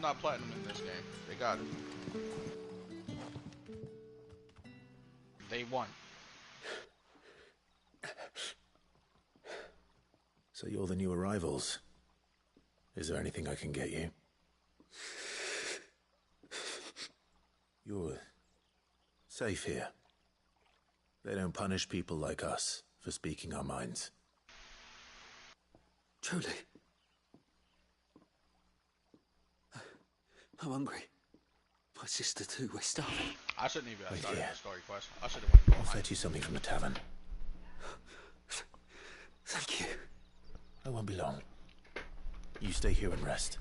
not platinum in this game. They got it. They won. So you're the new arrivals. Is there anything I can get you? You're safe here. They don't punish people like us for speaking our minds. Truly. I'm hungry. My sister too, we're starving. I shouldn't even have started the story quest. I should have went I'll fetch you something from the tavern. Thank you. I won't be long. You stay here and rest.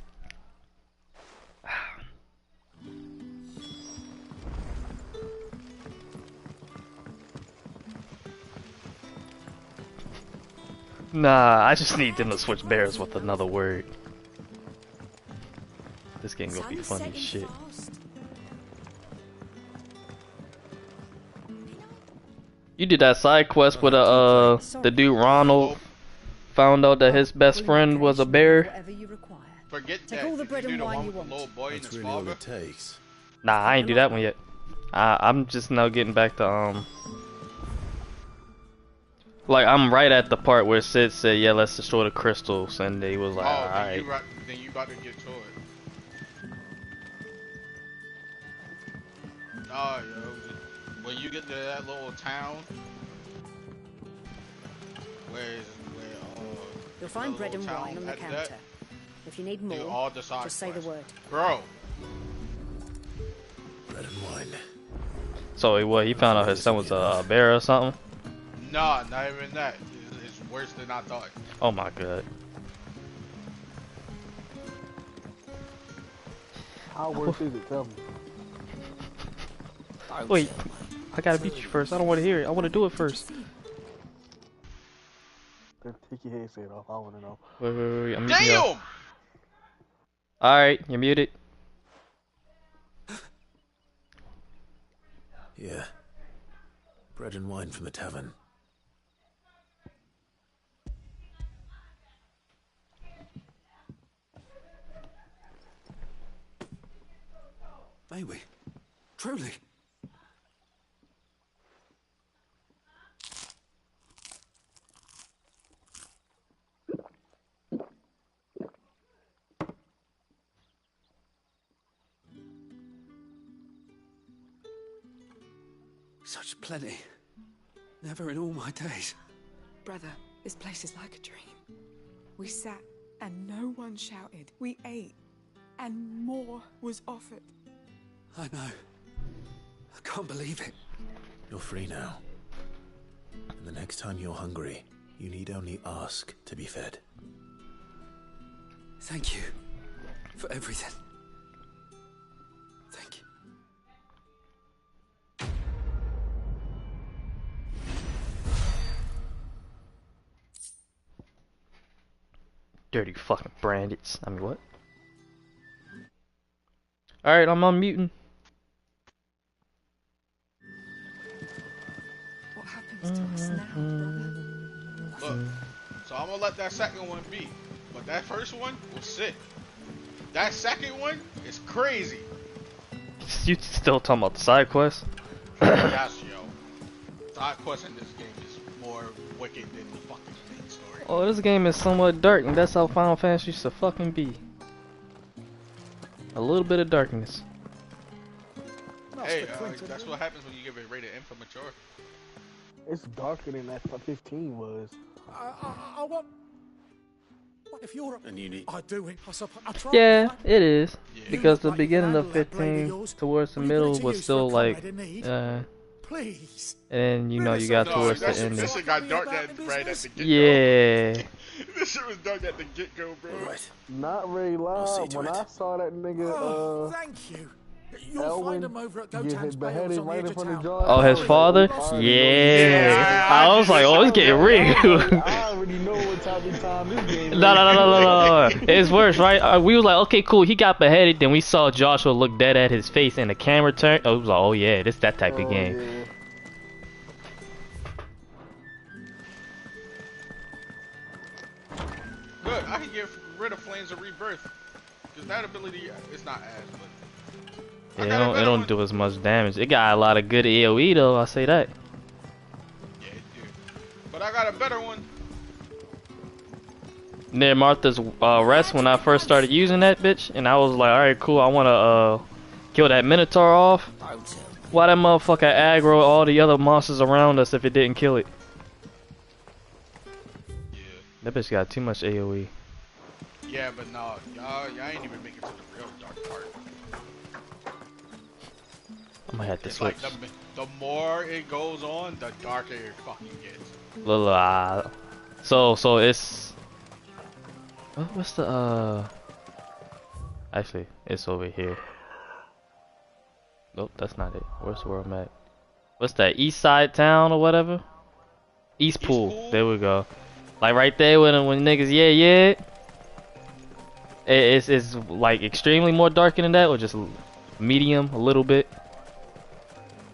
Nah, I just need them to switch bears with another word. This game gonna be funny as shit. You did that side quest with the dude Ronald found out that his best friend was a bear. Forget Take that. all the bread You and do the wine one you with the want. little boy and That's his really all father. it takes. Nah, I ain't do that one yet. I'm just now getting back to like I'm right at the part where Sid said, "Yeah, let's destroy the crystals," and they was like, Oh, "Alright." then you about to get to it. Oh, yo, when you get to that little town, You'll find bread and wine on the counter. If you need more, just say the word. Bro. Bread and wine. So what? He found out his son was a bear or something? Nah, not even that. It's worse than I thought. Oh my god. How worse is it? Tell me. Wait, I gotta beat you first. I don't want to hear it. I want to do it first. Take your headset off. I want to know. Wait. I'm Damn! Alright, you're muted. Yeah. Bread and wine from the tavern. May we? Truly. Such plenty. Never in all my days. Brother, this place is like a dream. We sat and no one shouted. We ate and more was offered. I know. I can't believe it. You're free now. And the next time you're hungry, you need only ask to be fed. Thank you for everything. Thank you. Dirty fucking bandits. I mean, what? Alright, I'm unmuting. What happens to us now, brother? Look, so I'm gonna let that second one be. But that first one was sick. That second one is crazy. You still talking about the side quest? Yes, yo. Side quest in this game is more wicked than the fucking main story. Oh, this game is somewhat dark, and that's how Final Fantasy used to fucking be. A little bit of darkness. Hey, that's what happens when you give it rated M for mature. It's darker than that 15 was. I want. What if you're And you need. I do it. I try. Yeah, it is. Yeah. Because the beginning of 15 towards the middle was still like, Please. and you know you got towards the ending. This shit got dark right at the get-go. Yeah. This shit was dark at the get-go, bro. Right. Not very loud. When I saw that nigga, Oh, thank you. You'll find them over at get Gotan's beheaded Bales on the right edge in of front of town. John. Oh, his father? Yeah. I was like, oh, it's getting real. I already know what type of time this game is. No. It's worse, right? We was like, okay, cool. He got beheaded. Then we saw Joshua look dead at his face, and the camera turned. Oh, it was like, oh yeah, this that type of game. Yeah. Good, I can get rid of Flames of Rebirth. Because that ability it's not as, but it don't do as much damage. It got a lot of good AoE though. I say that. Yeah, it do. But I got a better one. Near Martha's rest when I first started using that bitch, and I was like, all right, cool. I wanna kill that Minotaur off. Why that motherfucker aggro all the other monsters around us if it didn't kill it? Yeah. That bitch got too much AoE. Yeah, but no, y'all ain't even make it to the real dark part. I might have to It's switch. like the more it goes on, the darker it fucking gets. So it's what's the actually it's over here. Nope, that's not it. Where's where I'm at? What's that? East Side Town or whatever? East Pool. There we go. Like right there when niggas yeah. It's like extremely more darker than that, or just medium a little bit.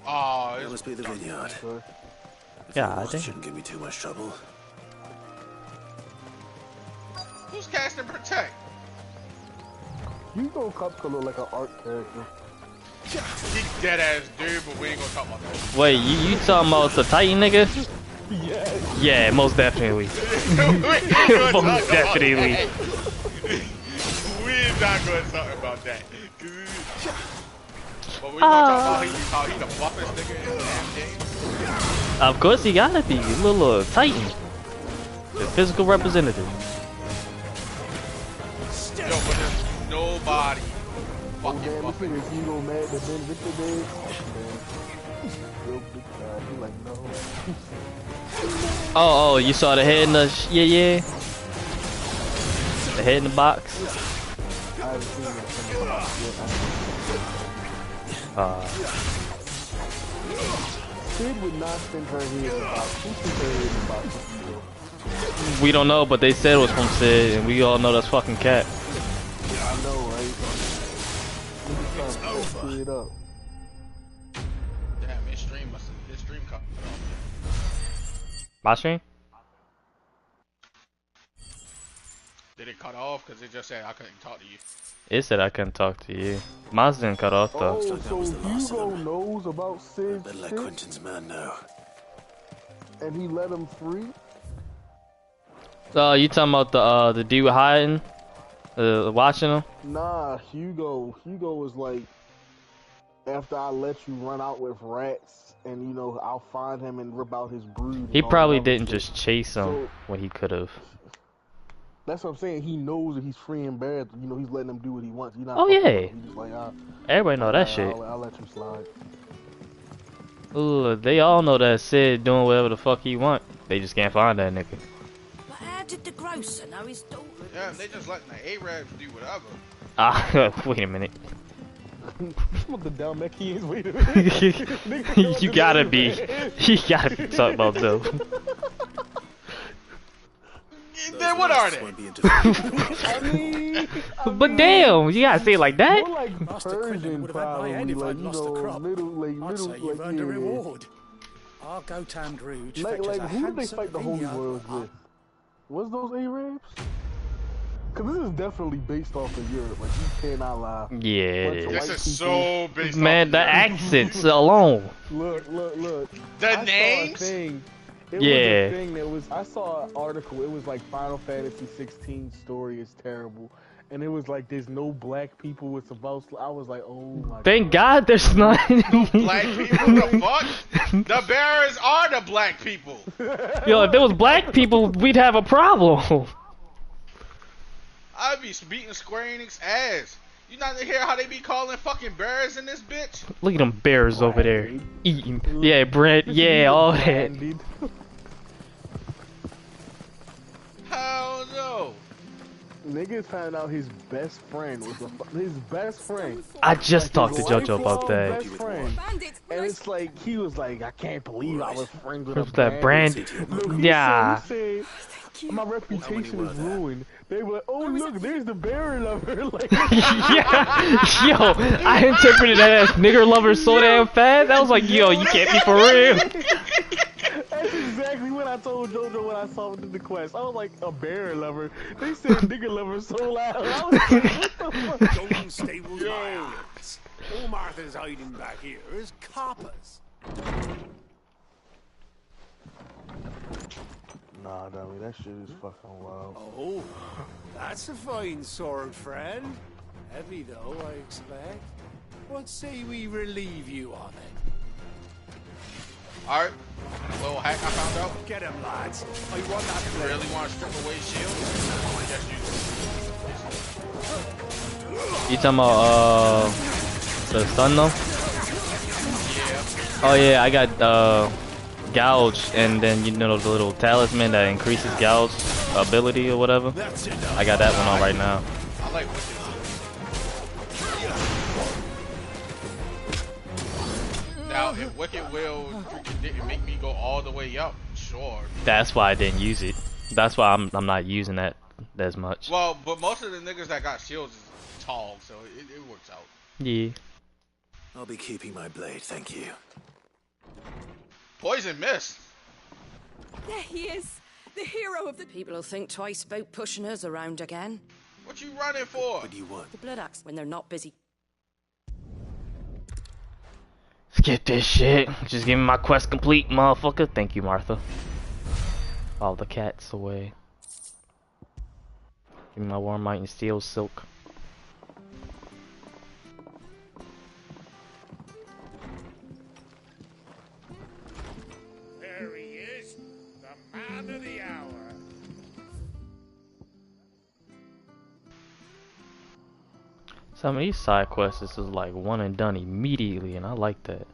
Oh, that must be the vineyard. Yeah, I think shouldn't give me too much trouble. Who's casting Protect? You go Cupka look like an art character. He dead ass dude, but we ain't gonna talk about that. Wait, you talking about the Titan nigga? Yes. Yeah, most definitely. Most definitely. We're not gonna talk about that. But we gonna talk about how he the buffest nigga in the damn game. Of course he gotta be, little Titan. The physical representative. Yo, but there's nobody fucking buffing. If you go mad that Ben Victor did, real big time. He like, no. Oh, you saw the head in the yeah. The head in the box. I haven't seen that from the box yet. Sid would not send her head in the box. Who sent her head in the box? We don't know, but they said it was from Sid, and we all know that's fucking cat. I know, right? Niggas trying to screw it up. Damn, his stream cut off. My stream? Did it cut off? Cause it just said I couldn't talk to you. It said I couldn't talk to you. Mine didn't cut off though. Oh, so Hugo knows about Sid's Better let shit, Quentin's man know. and he let him free? You talking about the dude hiding? Watching him? Nah, Hugo was like, after I let you run out with rats, and you know, I'll find him and rip out his brood. He probably didn't just chase him when he could have. That's what I'm saying. He knows that he's free and bad. You know, he's letting him do what he wants. He's not Yeah. He's just like, Everybody know that shit. I'll let you slide. Ooh, they all know that Sid doing whatever the fuck he want. They just can't find that nigga. But how did the grocer know his daughter? Yeah, they just letting the Arabs do whatever. Wait a minute. What the Dalmatians? Wait a minute. You gotta be talking about them. Then what are they? I mean, But damn, you gotta say it like that? more like Persian, probably. If Like, I'd you lost know, the crop, I'd say you've earned a yeah. reward. I'll go Tandrouge, Like, fetch us a who did they handsome fight the Holy vineyard. Royals with? Was those Arabs? Cause this is definitely based off of Europe. Like, you cannot lie. Yeah, it is. This is so based Man, off the accents alone. Look. The names? It was a thing that was. I saw an article. It was like Final Fantasy 16 story is terrible, and it was like there's no black people with about. I was like, oh my. Thank God there's none. Black people? The fuck? The bearers are the black people. Yo, if there was black people, we'd have a problem. I'd be beating Square Enix ass. You not hear how they be calling fucking bears in this bitch? Look at them bears over there eating. Yeah, bread. Yeah, all that. Hell no. Niggas found out his best friend was his best friend. I just Like, talked to his JoJo about lifelong that. best friend. And it's like he was like, I can't believe I was friends with What's a that brand? Look, Yeah. he said, my reputation is ruined. They were like, oh look, there's the bear lover. Like, Yeah. Yo, I interpreted that as nigger lover so damn fast. I was like, yo, you can't be for real. That's exactly what I I told JoJo when I saw him in the quest. I was like a bear lover. They said nigga lover so loud. I was like, what the fuck? Don't stay with my eyes. All Martha's hiding back here is coppers. Nah, dummy, that shit is fucking wild. Oh, that's a fine sword, friend. Heavy though, I expect. What say we relieve you on it? Alright. Little hack I found out. Get him, lads. I want that blade. Really want to strip away shield? Just use it. You talking about the stun though? Yeah. Oh yeah, I got gouge, and then you know the little talisman that increases gouge ability or whatever. I got that one on right now. I like Wicked. Now, if Wicked Will freaking didn't make me go all the way up, sure. That's why I didn't use it. That's why I'm not using that as much. Well, but most of the niggas that got shields is tall, so it works out. Yeah. I'll be keeping my blade, thank you. Poison mist. There he is, the hero of the... People will think twice about pushing us around again. What you running for? What do you want? The Blood Axe, when they're not busy. Skip this shit. Just give me my quest complete, motherfucker. Thank you, Martha. All the cats away. Give me my Warm Might and Steel Silk. There he is, the man of the hour. Some of these side quests is like one and done immediately, and I like that.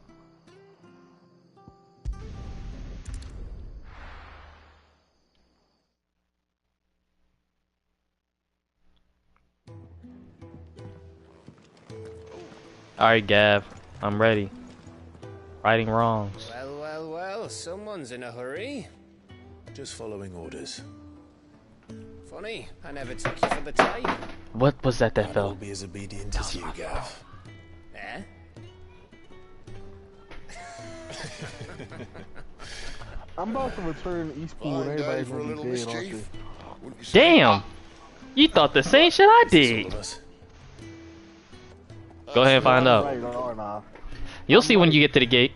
Alright, Gav, I'm ready. Righting wrongs. Well, well, well, someone's in a hurry. Just following orders. Funny, I never took you for the type. What was that I fell? will be as obedient as you, Gav. Eh? I'm about to return to Eastpool and everybody's gonna be dead, aren't they? Damn! You thought the same shit I did. Go ahead and find out. Right, or nah. You'll see when you get to the gate.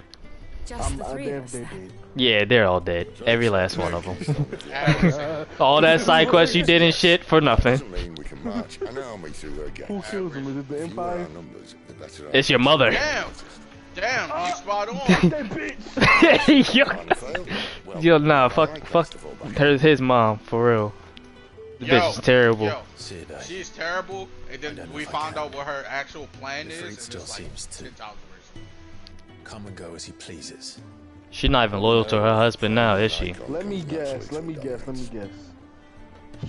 Just the three of us. Yeah, they're all dead. Every last one of them. All that side quest you did and shit for nothing. Who kills him? Is it the Empire? It's your mother. Damn, you spot on. That bitch! Yo, nah, fuck his mom, for real. The bitch is terrible. Yo, she's terrible, and then we found out what her actual plan is, and still it's like seems to 10,000 come and go as he pleases. She's not even loyal to her husband now, is she? Let me guess.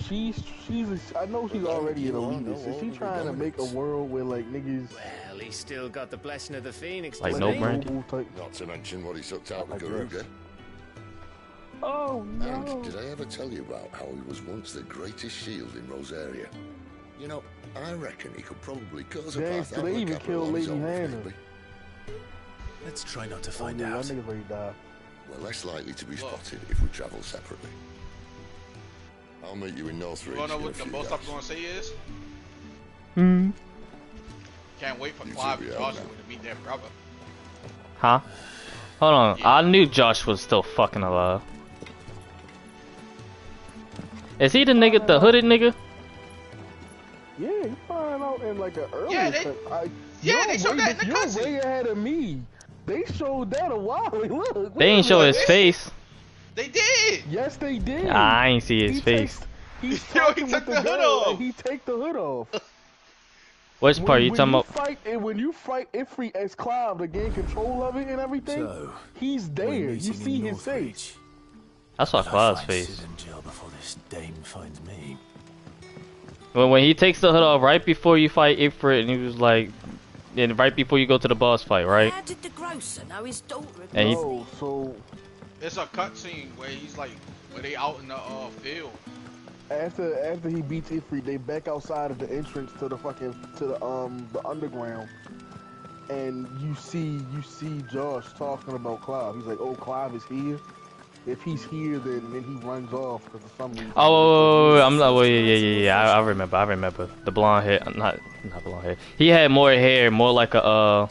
She's I know she's already an elitist. Is she trying to make a world where like niggas... Well, he's still got the blessing of the Phoenix. Like no brand? Not to mention what he sucked out with Garuga. Oh no! And did I ever tell you about how he was once the greatest shield in Rosaria? You know, I reckon he could probably cause a path out of they the even capital killed on his Lady own, Hannah. maybe. Let's try not to find That out. nigga's already died. We're less likely to be spotted if we travel separately. I'll meet you in Northridge. You wanna know in a what the few most days. I'm gonna say is? Hmm. Can't wait for You Clive two and be out Joshua now. to meet their brother. Huh? Hold on. Yeah. I knew Josh was still fucking alive. Is he the nigga, the hooded nigga? Yeah, you find out in like an early... Yeah, they showed that in the You're cutscene. way ahead of me. They showed that a while ago. Look. They ain't show his face. They did. Yes, they did. I ain't see his face. He's Yo, talking he with took the hood girl, off. and he take the hood off. Which part you talking about? When you fight Ifrit as Clive to gain control of it and everything, So, he's there. You see his face. I saw Cloud's face. Sid in jail before this dame finds me. When he takes the hood off right before you fight Ifrit, and he was like, and right before you go to the boss fight, right? How did the grocer know his daughter? And he, Oh, so It's a cutscene where he's like, where they out in the field. after he beats Ifrit, they back outside of the entrance to the the underground, and you see Josh talking about Clive. He's like, "Oh, Clive is here," if he's here, then he runs off because of some reason. Oh, I'm not. Well, yeah. I remember. The blonde hair, not blonde hair. He had more hair, more like a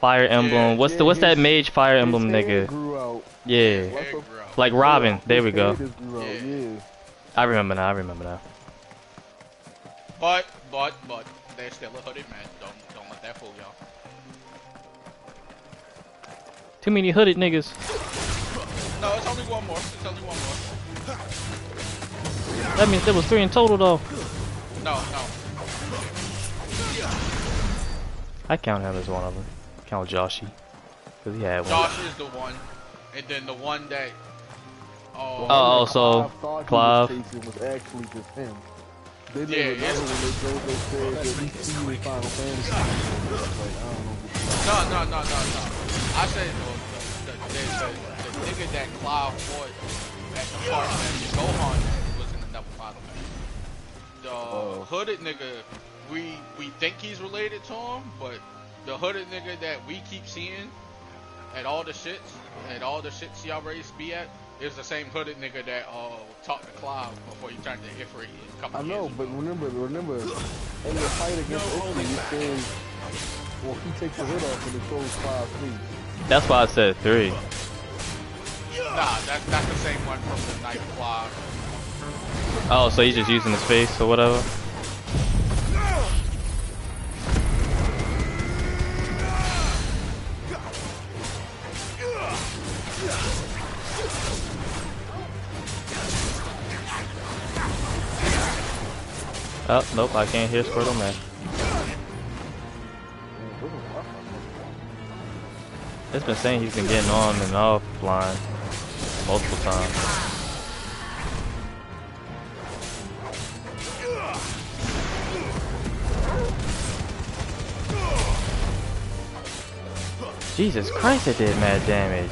Fire Emblem. What's that mage Fire Emblem nigga? Grew out. Yeah, like Robin. There we go. Yeah. I remember now. But they're still a hooded man. Don't let that fool y'all. Too many hooded niggas. No, it's only one more. That means there was 3 in total though. No. I count him as one of them. Count Joshy, cause he had one. Josh is the one, and then the one that. So Clive. It was actually just him. They Yeah, another one they said that we see in Final Fantasy. Like, I don't know. No. I said the nigga that Clive fought at the park that Gohan was in another Final Fantasy. The hooded nigga, we think he's related to him, but the hooded nigga that we keep seeing at all the shits y'all race be at, is the same hooded nigga that talked to Clive before he turned to Ifrit a couple years ago. But remember, in the fight against Ifrit, he says, well, he takes the hood off and it shows Clive face. That's why I said 3. Nah, that's the same one from the Night Clive. Oh, so he's just using his face or whatever. Oh, nope, I can't hear Squirtle Man. It's been saying he's been getting on and offline multiple times. Jesus Christ, it did mad damage.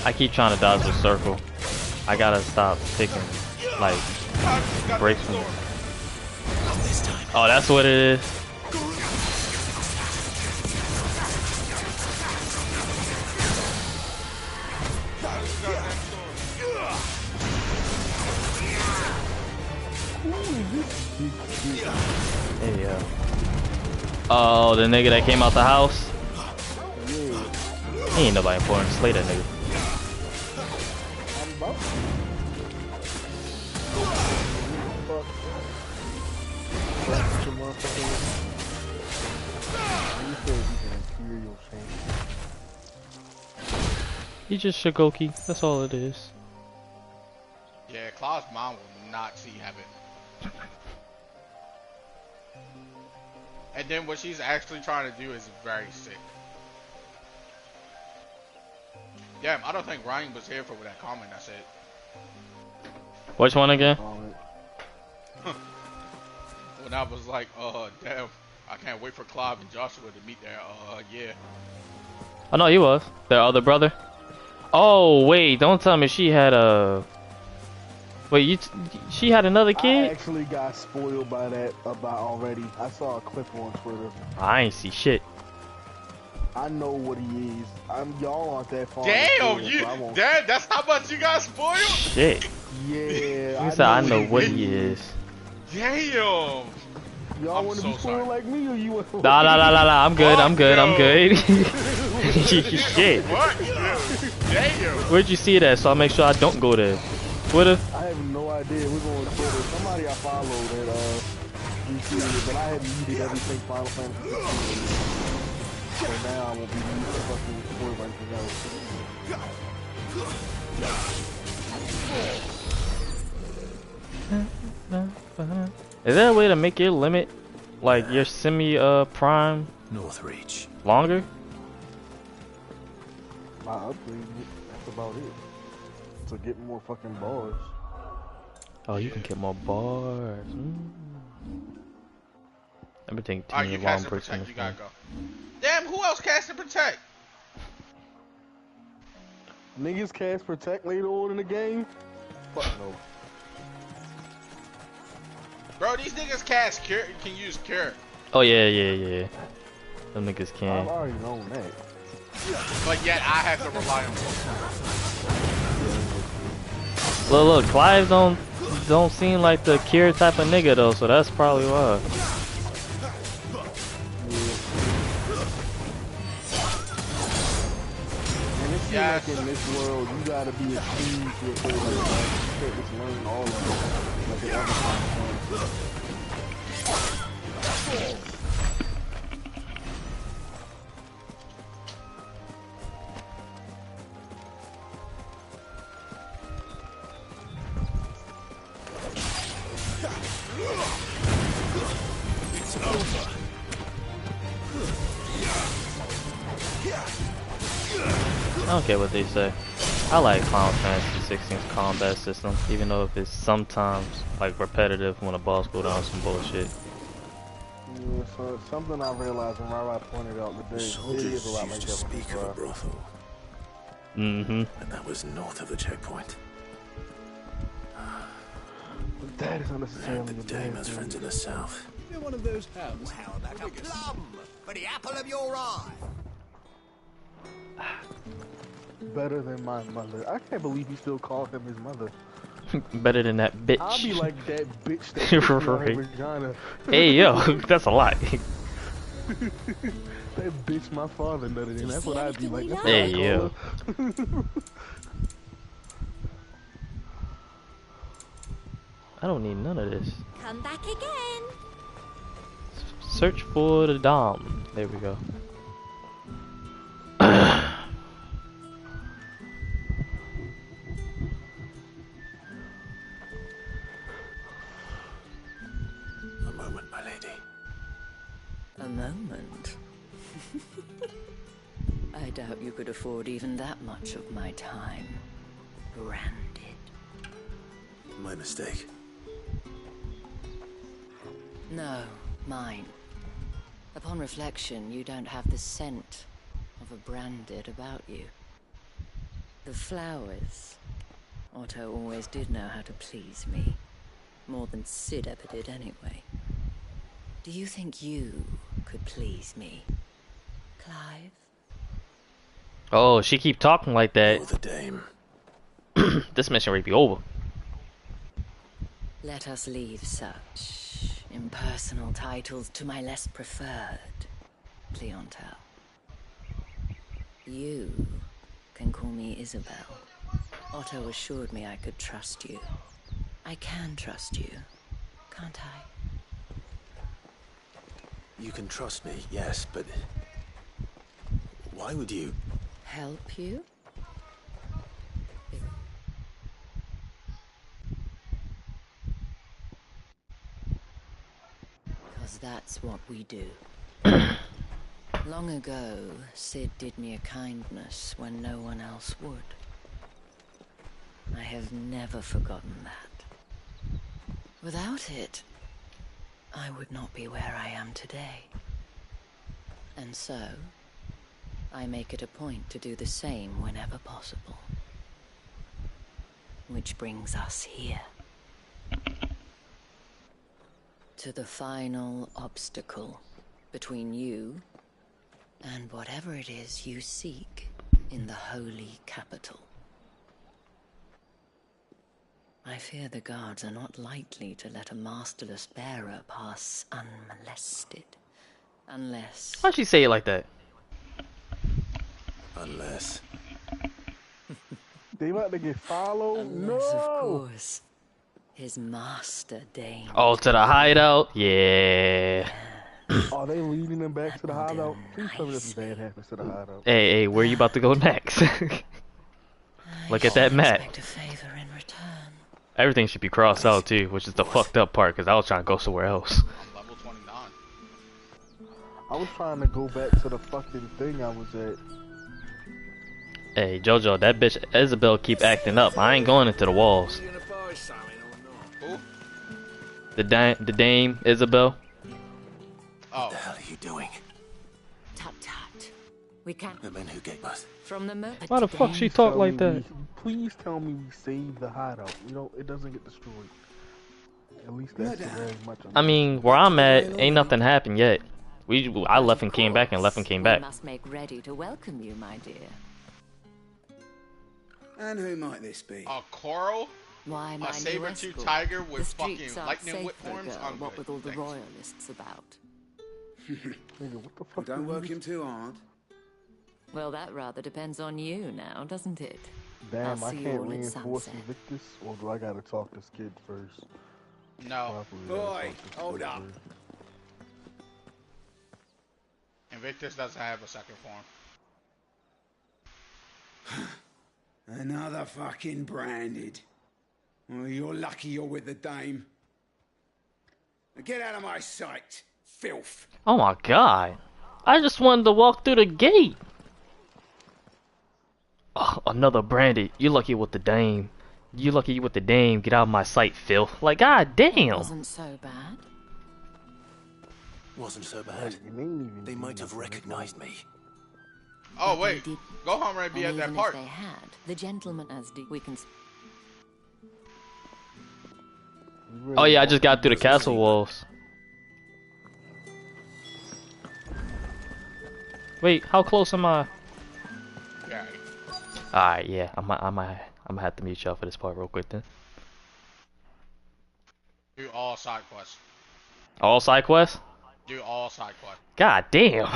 I keep trying to dodge the circle. I gotta stop picking, like, breaks from it. Oh, that's what it is. Hey, yo. Oh, the nigga that came out the house? He ain't nobody important. Slay that nigga. He just Shigoki. That's all it is. Yeah, Claw's mom will not see heaven. And then what she's actually trying to do is very sick. Damn, I don't think Ryan was here for that comment I said. Which one again? When I was like, damn, I can't wait for Clive and Joshua to meet their, yeah. Oh no, he was. Their other brother? Oh, wait, don't tell me she had a... Wait, she had another kid? I actually got spoiled by that already. I saw a clip on Twitter. I ain't see shit. I know what he is. Y'all aren't that far. Damn, that's how much you got spoiled? Shit. Yeah. You said I know what he is. Damn. Y'all want to be spoiled like me or you? Nah. I'm good. Shit. What? Damn. Where'd you see that? So I'll make sure I don't go there. Twitter? I have no idea. We're going to Twitter. Somebody I follow that but I haven't muted everything Final Fantasy 16. So now I won't be used to fucking spoiled by anything else. Is there a way to make your limit, like your semi-prime, Northreach, I longer? upgraded it. That's about it. To get more fucking bars. Oh, you can get more bars. Everything too many you long cast bricks in protect, this you gotta game. go. Damn, who else cast and protect? Niggas cast protect later on in the game? Fuck no. Bro, these niggas cast cure. Can use cure. Oh yeah. Them niggas can. I've already known that. But yet I have to rely on. Look, Clive don't seem like the cure type of nigga though, so that's probably why. And it seems like in this world, you gotta be a team to a place like that. You can't just learn all of it. Like in other times. I don't care what they say. I like Final Fantasy 16's combat system, even though if it's sometimes like repetitive when a boss go down some bullshit. Yeah, so something I realized when Rai pointed out that it is a lot like used to speak of a brothel. Mm-hmm. And that was north of the checkpoint. But that is unnecessarily The dame has friends in the south. You're one of those hounds. How about a plum for the apple of your eye? better than my mother. I can't believe he still calls him his mother. Better than that bitch. I'll be like that bitch that puts me on her Right. vagina. Hey yo, that's a lot. That bitch my father nutted in. That's what I'd be like. That's what Hey I call yo. her. I don't need none of this. Come back again. Search for the Dom. There we go. A moment, my lady. A moment? I doubt you could afford even that much of my time. Branded. My mistake. No, mine. Upon reflection, you don't have the scent of a branded about you. The flowers. Otto always did know how to please me. More than Sid ever did anyway. Do you think you could please me, Clive? Oh, she keep talking like that. Oh, the dame. This mission may be over. Let us leave such impersonal titles to my less preferred clientele. You can call me Isabel. Otto assured me I could trust you. I can trust you, can't I? You can trust me, yes, but why would you? Help you? Because that's what we do. Long ago, Sid did me a kindness when no one else would. I have never forgotten that. Without it, I would not be where I am today. And so, I make it a point to do the same whenever possible. Which brings us here. To the final obstacle between you and whatever it is you seek in the holy capital. I fear the guards are not likely to let a masterless bearer pass unmolested. Unless... Why'd she say it like that? Unless. They about to get followed? Unless, of No! course, his master deigns. Oh, to the hideout? Yeah. Are they leading them back to the hideout? Please tell me nothing bad happens to the hideout. Hey, where you about to go next? Look at that map. Expect a favor in return. Everything should be crossed out too, which is the fucked up part, because I was trying to go somewhere else. I'm level 29. I was trying to go back to the fucking thing I was at. Hey, Jojo, that bitch Isabel keep acting up. I ain't going into the walls. Who? The dame Isabel. What the hell are you doing? Tut tut. We can't. The men who gave us. From the moment. Why the fuck she talk like that? Please tell me we saved the hideout. You know, it doesn't get destroyed. At least that's very much. I mean, where I'm at, ain't nothing happened yet. I left and came back and left and came back. We must make ready to welcome you, my dear. And who might this be? A coral? Why, my A saber-tooth escort. tiger with The fucking streets aren't lightning safe whip for a horns? girl, I'm what good. with all the Thanks. royalists about. What the fuck? Well, don't work him too hard. Well, that rather depends on you now, doesn't it? Damn, I'll I see you can't all at reinforce sunset. Invictus, or do I gotta talk to Skid first? No. Boy, hold up. Invictus doesn't have a second form. Another fucking branded. Well, you're lucky you're with the dame. Now get out of my sight, filth. Oh my god. I just wanted to walk through the gate. Oh, another branded. You lucky with the dame. You lucky with the dame. Get out of my sight, filth. Like, god It damn. wasn't so bad. Wasn't so bad. They might have recognized me. Oh, wait. Gohan might be And at that even part. if they had, the gentleman we can... Oh yeah, I just got through the castle walls. Wait, how close am I? Yeah. Alright, yeah, I'm gonna have to mute y'all for this part real quick then. Do all side quests. All side quests? Do all side quests. God damn.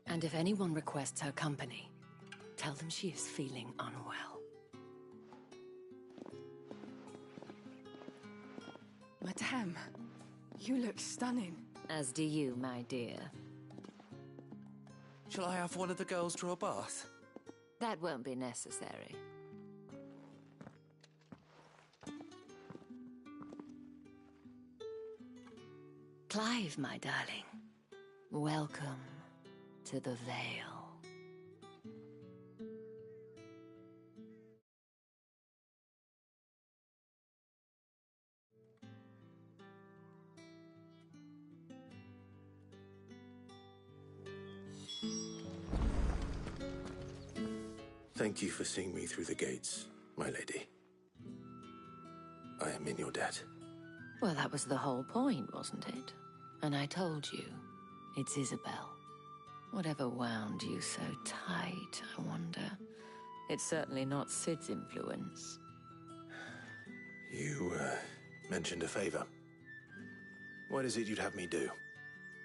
And if anyone requests her company, tell them she is feeling unwell. Madame, you look stunning. As do you, my dear. Shall I have one of the girls draw a bath? That won't be necessary. Clive, my darling. Welcome to the Vale. Thank you for seeing me through the gates, my lady. I am in your debt. Well, that was the whole point, wasn't it? And I told you, it's Isabel. Whatever wound you so tight, I wonder. It's certainly not Sid's influence. You, mentioned a favor. What is it you'd have me do?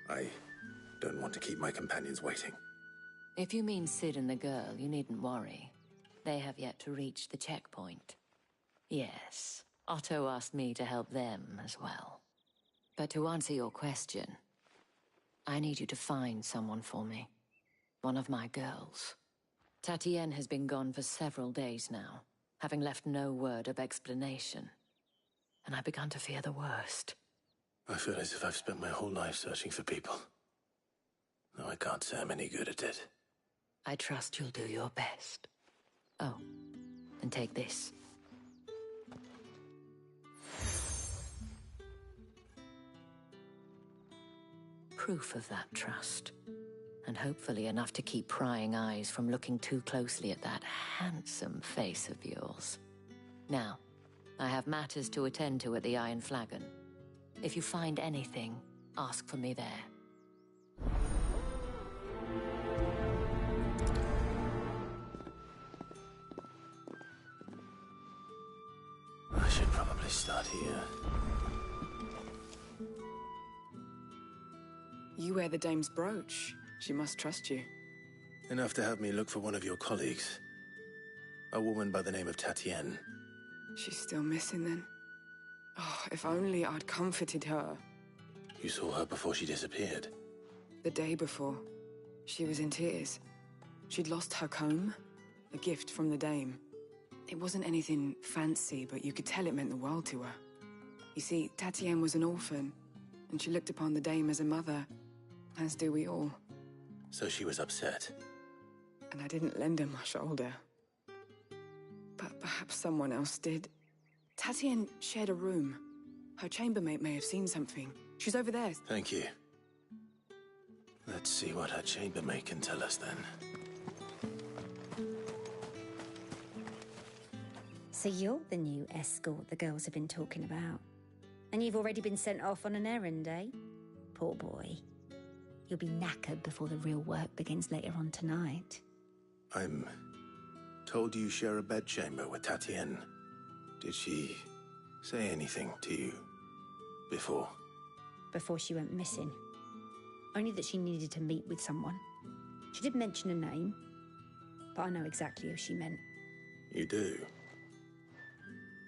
I don't want to keep my companions waiting. If you mean Sid and the girl, you needn't worry. They have yet to reach the checkpoint. Yes, Otto asked me to help them as well. But to answer your question, I need you to find someone for me. One of my girls. Tatienne has been gone for several days now, having left no word of explanation. And I've begun to fear the worst. I feel as if I've spent my whole life searching for people. No, I can't say I'm any good at it. I trust you'll do your best. Oh, and take this. Proof of that trust. And hopefully enough to keep prying eyes from looking too closely at that handsome face of yours. Now, I have matters to attend to at the Iron Flagon. If you find anything, ask for me there. I should probably start here. You wear the dame's brooch. She must trust you. Enough to have me look for one of your colleagues. A woman by the name of Tatienne. She's still missing then. Oh, if only I'd comforted her. You saw her before she disappeared. The day before, she was in tears. She'd lost her comb, a gift from the dame. It wasn't anything fancy, but you could tell it meant the world to her. You see, Tatienne was an orphan, and she looked upon the dame as a mother, as do we all. So she was upset. And I didn't lend her my shoulder. But perhaps someone else did. Tatienne shared a room, Her chambermaid may have seen something. She's over there. Thank you. Let's see what her chambermaid can tell us then. So you're the new escort the girls have been talking about. And you've already been sent off on an errand, eh? Poor boy. You'll be knackered before the real work begins later on tonight. I'm told you share a bedchamber with Tatienne. Did she say anything to you before? Before she went missing. Only that she needed to meet with someone. She did mention a name, but I know exactly who she meant. You do?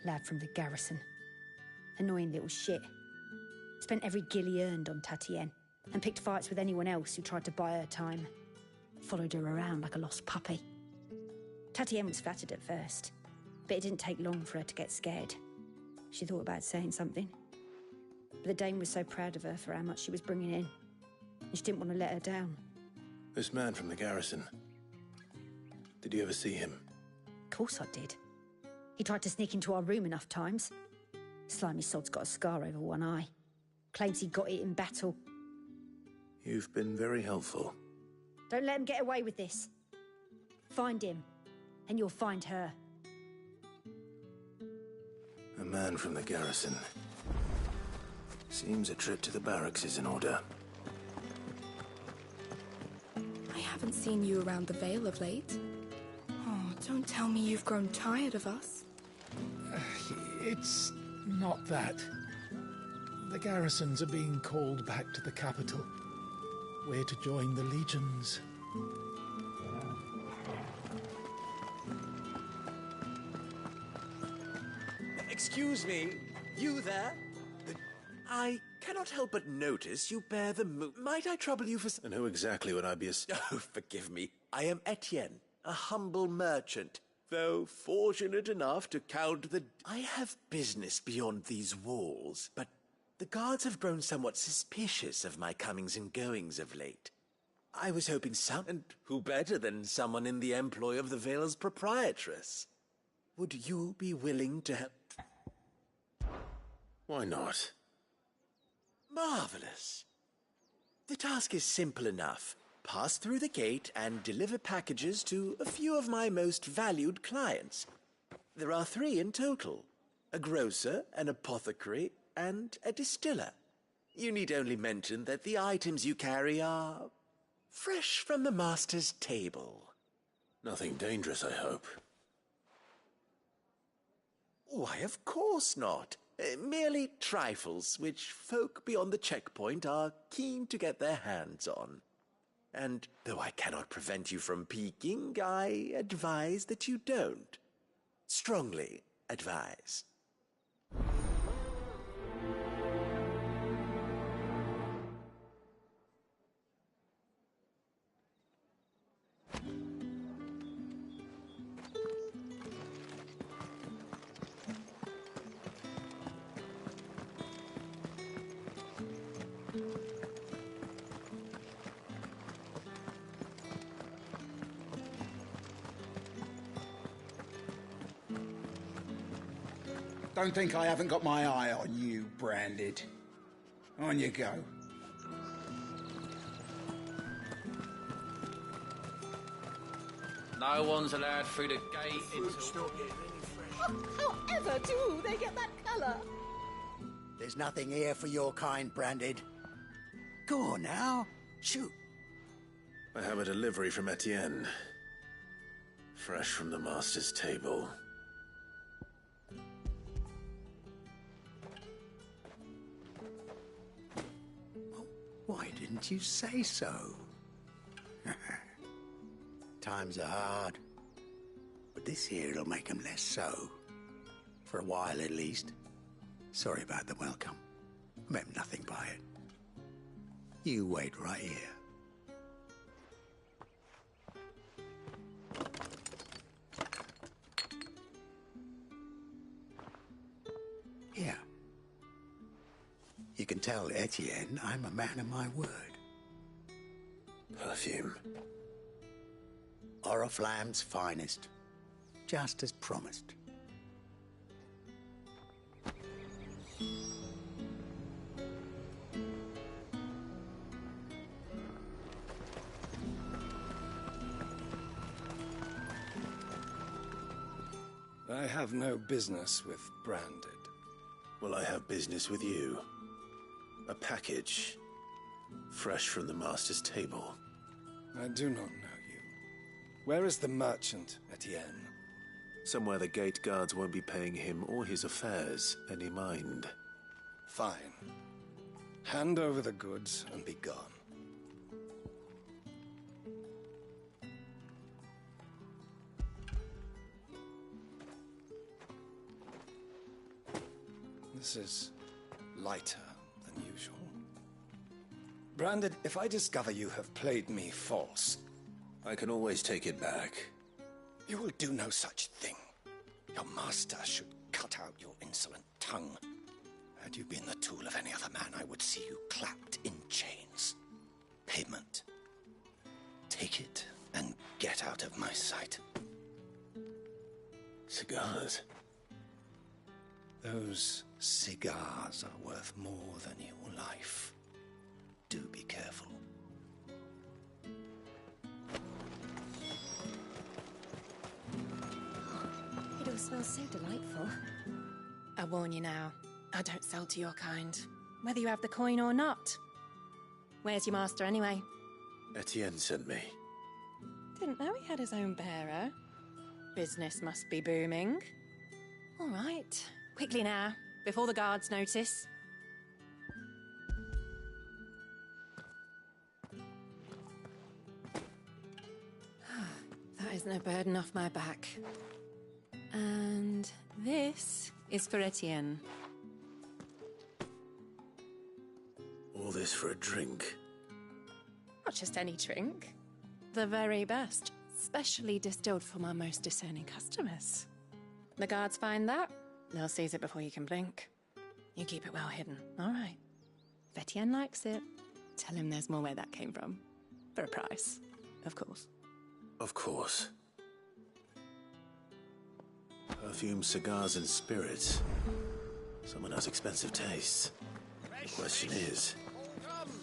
Lad from the garrison. Annoying little shit. Spent every guil he earned on Tatienne, and picked fights with anyone else who tried to buy her time. Followed her around like a lost puppy. Tatienne was flattered at first, but it didn't take long for her to get scared. She thought about saying something. But the Dame was so proud of her for how much she was bringing in, and she didn't want to let her down. This man from the garrison. Did you ever see him? Of course I did. He tried to sneak into our room enough times. Slimy sod's got a scar over one eye. Claims he got it in battle. You've been very helpful. Don't let him get away with this. Find him, and you'll find her. A man from the garrison. Seems a trip to the barracks is in order. I haven't seen you around the Vale of late. Oh, don't tell me you've grown tired of us. It's not that. The garrisons are being called back to the capital. We're to join the legions. Excuse me, you there? I cannot help but notice you bear the Might I trouble you for... And who exactly would I be Oh, forgive me. I am Etienne, a humble merchant. Though fortunate enough to count the... I have business beyond these walls, but the guards have grown somewhat suspicious of my comings and goings of late. I was hoping and who better than someone in the employ of the Vale's proprietress? Would you be willing to help? Why not? Marvelous. The task is simple enough. Pass through the gate and deliver packages to a few of my most valued clients. There are 3 in total. A grocer, an apothecary, and a distiller. You need only mention that the items you carry are fresh from the master's table. Nothing dangerous, I hope. Why, of course not. Merely trifles which folk beyond the checkpoint are keen to get their hands on. And though I cannot prevent you from peeking, I advise that you don't. Strongly advise. Don't think I haven't got my eye on you, Branded. On you go. No one's allowed through the gate until... However do they get that colour? There's nothing here for your kind, Branded. Go on now, shoot. I have a delivery from Etienne. Fresh from the master's table. Why didn't you say so? Times are hard. But this here'll make 'em less so. For a while, at least. Sorry about the welcome. Meant nothing by it. You wait right here. Here. You can tell Etienne I'm a man of my word. Perfume. Oriflamme's finest. Just as promised. have no business with Branded. Well, I have business with you. A package. Fresh from the Master's table. I do not know you. Where is the merchant, Etienne? Somewhere the gate guards won't be paying him or his affairs any mind. Fine. Hand over the goods and be gone. This is lighter than usual. Branded, if I discover you have played me false... I can always take it back. You will do no such thing. Your master should cut out your insolent tongue. Had you been the tool of any other man, I would see you clapped in chains. Payment. Take it and get out of my sight. Cigars. Those cigars are worth more than your life. Do be careful. It all smells so delightful. I warn you now, I don't sell to your kind, whether you have the coin or not. Where's your master anyway? Etienne sent me. Didn't know he had his own bearer. Business must be booming. All right, quickly now, before the guards notice. That is no burden off my back. And this is for Etienne. All this for a drink? Not just any drink. The very best. Specially distilled for my most discerning customers. The guards find that, they'll seize it before you can blink. You keep it well hidden, all right? If Etienne likes it, tell him there's more where that came from. For a price, of course. Of course. Perfume, cigars, and spirits. Someone has expensive tastes. The question is,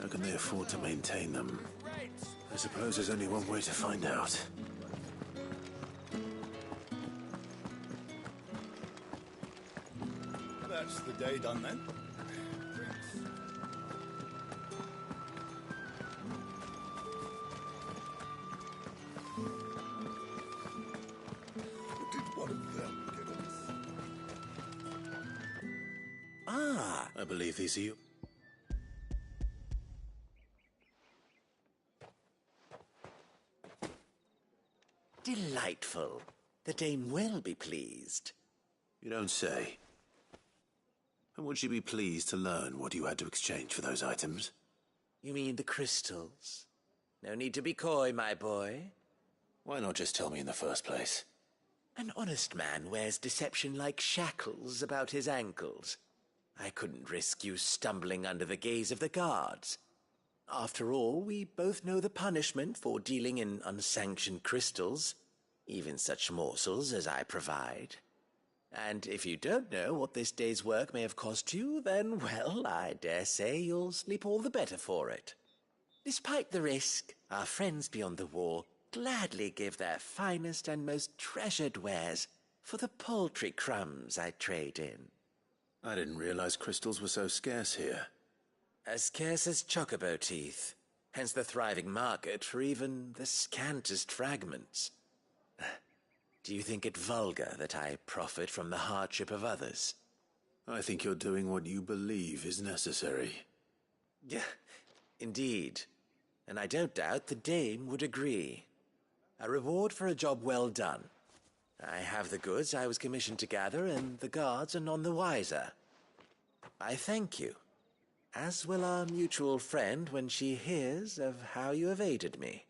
how can they afford to maintain them? I suppose there's only one way to find out. That's the day done then. Did one of them get us? Ah, I believe these are you. Delightful. The dame will be pleased. You don't say. And would she be pleased to learn what you had to exchange for those items? You mean the crystals? No need to be coy, my boy. Why not just tell me in the first place? An honest man wears deception like shackles about his ankles. I couldn't risk you stumbling under the gaze of the guards. After all, we both know the punishment for dealing in unsanctioned crystals, even such morsels as I provide. And if you don't know what this day's work may have cost you, then, well, I dare say you'll sleep all the better for it. Despite the risk, our friends beyond the wall gladly give their finest and most treasured wares for the paltry crumbs I trade in. I didn't realize crystals were so scarce here. As scarce as chocobo teeth, hence the thriving market for even the scantest fragments. Do you think it vulgar that I profit from the hardship of others? I think you're doing what you believe is necessary. Yeah, indeed. And I don't doubt the dame would agree. A reward for a job well done. I have the goods I was commissioned to gather, and the guards are none the wiser. I thank you, as will our mutual friend when she hears of how you have aided me.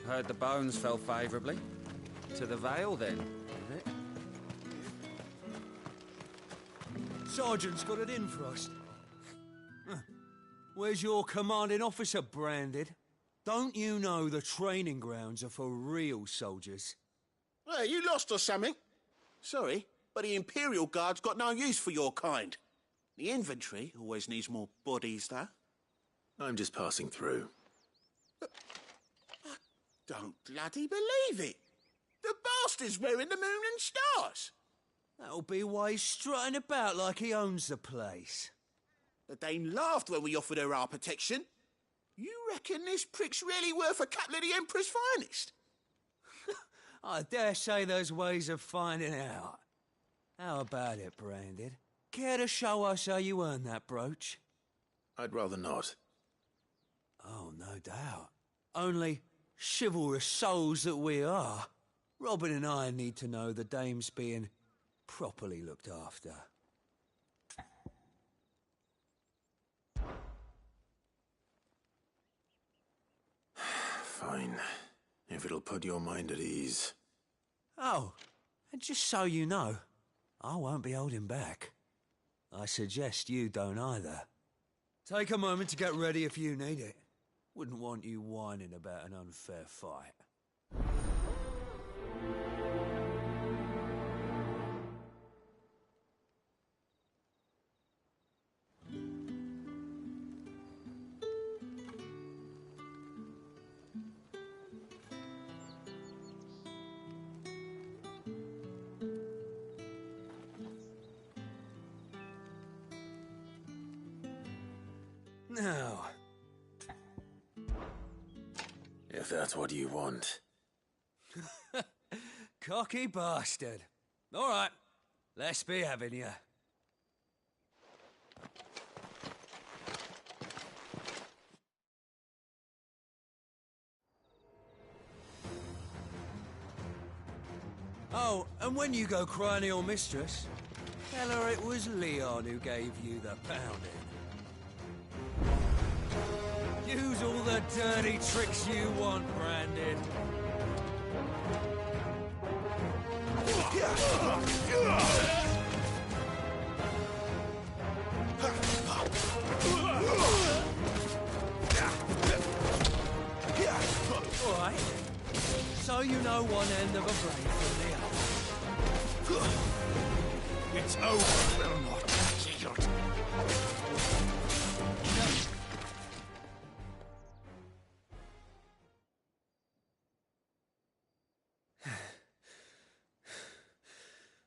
Heard the bones fell favorably. To the Vale, then, is it? Sergeant's got it in for us. Where's your commanding officer, Branded? Don't you know the training grounds are for real soldiers? Hey, you lost or something? Sorry, but the Imperial Guard's got no use for your kind. The infantry always needs more bodies, though. I'm just passing through. I don't bloody believe it. The bastard's wearing the moon and stars. That'll be why he's strutting about like he owns the place. The Dane laughed when we offered her our protection. You reckon this prick's really worth a couple of the Emperor's finest? I dare say there's ways of finding out. How about it, Branded? Care to show us how you earned that brooch? I'd rather not. Oh, no doubt. Only chivalrous souls that we are, Robin and I need to know the dame's being properly looked after. Fine. If it'll put your mind at ease. Oh, and just so you know, I won't be holding back. I suggest you don't either. Take a moment to get ready if you need it. Wouldn't want you whining about an unfair fight. Now, if that's what you want. Cocky bastard. All right, let's be having you. Oh, and when you go crying to your mistress, tell her it was Leon who gave you the pounding. Use all the dirty tricks you want, Branded. All right. So you know one end of a blade from the other. It's over, will not, Geralt.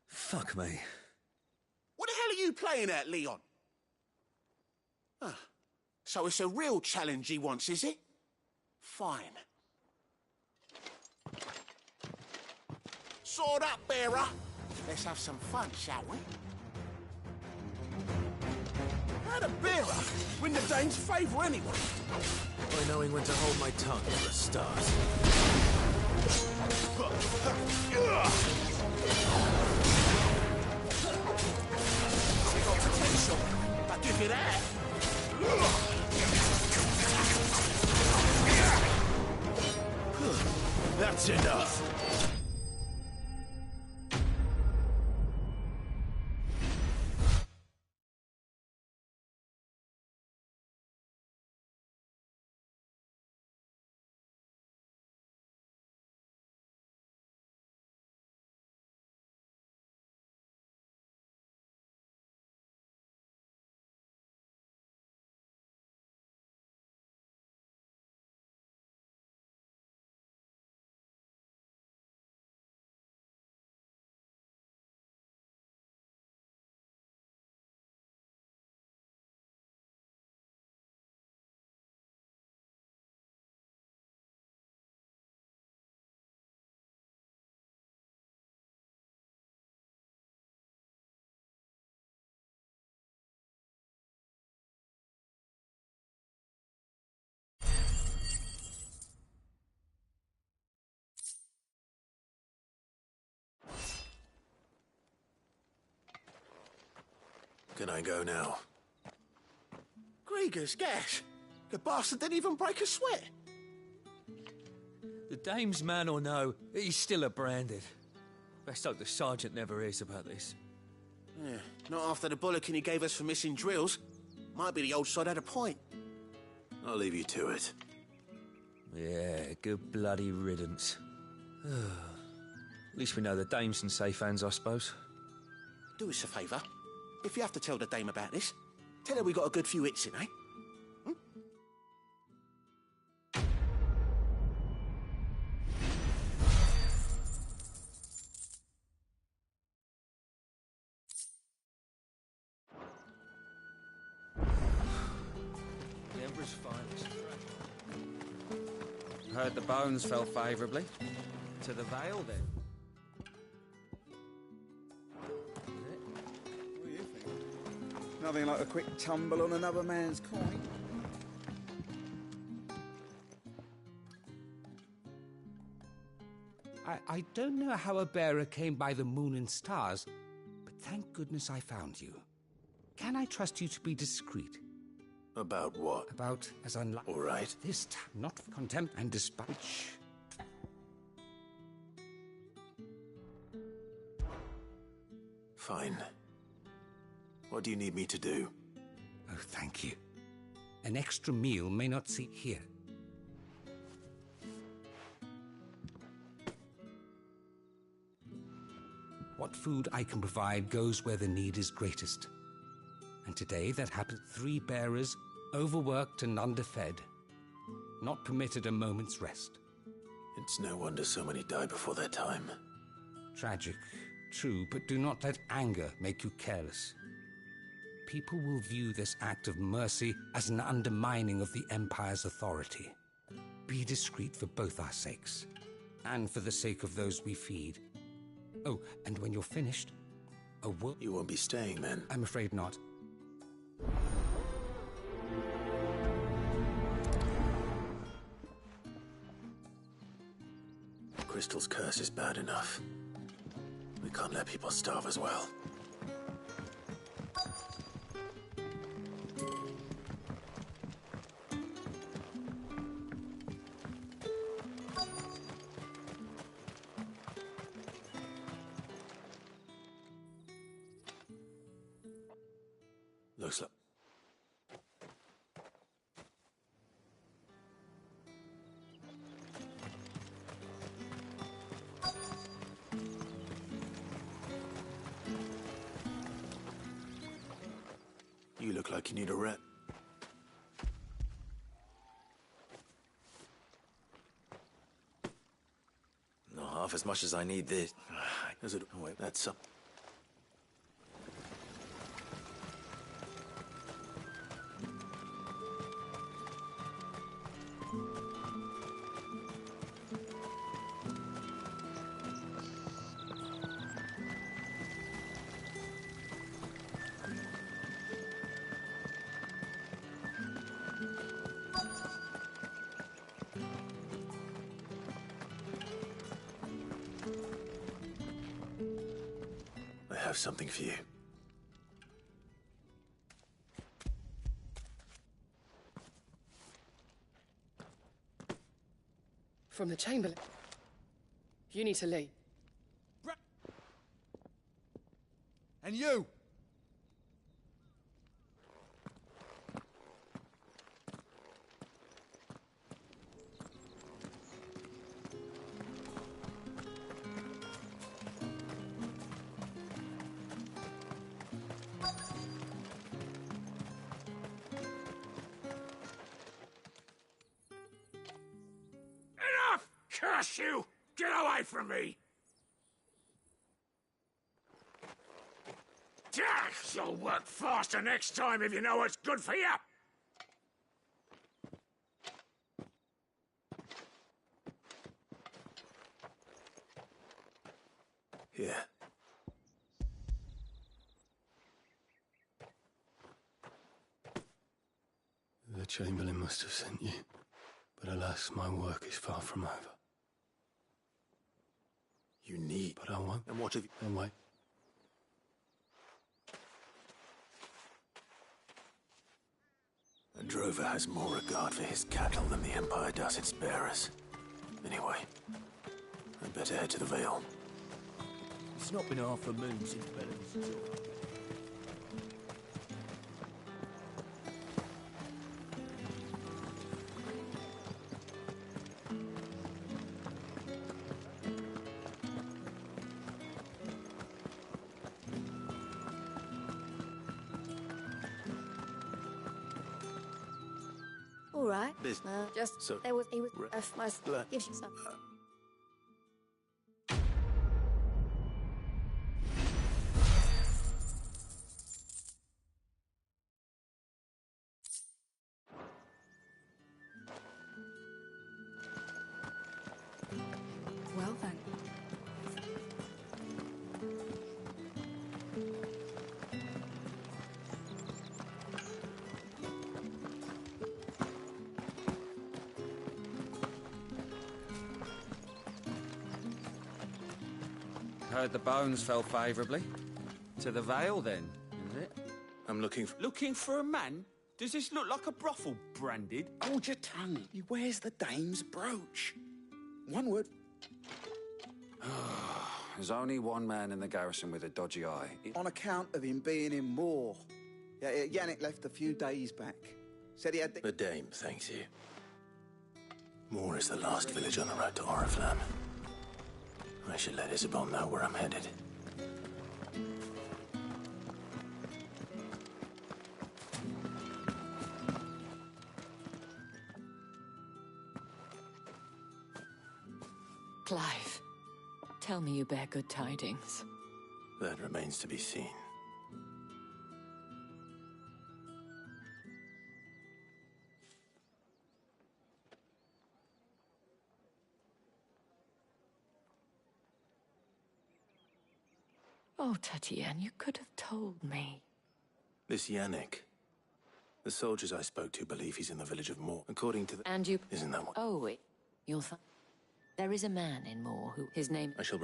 Fuck me. What the hell are you playing at, Leon? Ah, so it's a real challenge he wants, is it? Fine. Sword up, bearer. Let's have some fun, shall we? How the bearer win the Dane's favour anyway? By knowing when to hold my tongue for a start. Got potential. I'll give you that. That's enough. Can I go now? Grieger's gas. The bastard didn't even break a sweat. The Dame's man or no, he's still a branded. Best hope the sergeant never hears about this. Yeah, not after the bullocking he gave us for missing drills. Might be the old sod had a point. I'll leave you to it. Yeah, good bloody riddance. At least we know the Dame's in safe hands, I suppose. Do us a favour. If you have to tell the dame about this, tell her we got a good few hits in, eh? The Emperor's finest. Heard the bones fell favourably. To the Vale, then. What do you think? Nothing like a quick tumble on another man's coin. I don't know how a bearer came by the moon and stars, but thank goodness I found you. Can I trust you to be discreet? About what? About as unlike... All right. This time, not for contempt and despite... Shh. Fine. What do you need me to do? Oh, thank you. An extra meal may not see here. What food I can provide goes where the need is greatest. And today that happened. 3 bearers, overworked and underfed. Not permitted a moment's rest. It's no wonder so many die before their time. Tragic, true, but do not let anger make you careless. People will view this act of mercy as an undermining of the Empire's authority. Be discreet for both our sakes, and for the sake of those we feed. Oh, and when you're finished, a word... You won't be staying then? I'm afraid not. Crystal's curse is bad enough. We can't let people starve as well. Looks like... You look like you need a rep. Not half as much as I need this. Is it? Oh, wait, that's up. I have something for you. From the Chamberlain. You need to leave. And you! Enough! Curse you! Get away from me! You'll work faster next time if you know what's good for you! Here. The Chamberlain must have sent you, but alas, my work is far from over. You need... But I won't. And what have you... And wait. A drover has more regard for his cattle than the Empire does its bearers. Anyway, I'd better head to the Vale. It's not been half a moon since Bellen's tour. All right. Just so there was my give you some. Well then. Heard the bones fell favourably. To the Vale, then, is it? I'm looking for... Looking for a man? Does this look like a brothel, Branded? Hold your tongue. He wears the dame's brooch. One word. There's only one man in the garrison with a dodgy eye. On account of him being in Moor. Yeah, Yannick left a few days back. Said he had the... The Dame thanks you. Moor is the last village on the road to Oriflamme. I should let Isabel know where I'm headed. Clive, tell me you bear good tidings. That remains to be seen. Oh, Tatienne, you could have told me. This Yannick. The soldiers I spoke to believe he's in the village of Moor. According to the... And you... Isn't that what... Oh, wait. You'll find... There is a man in Moor who... His name... I shall...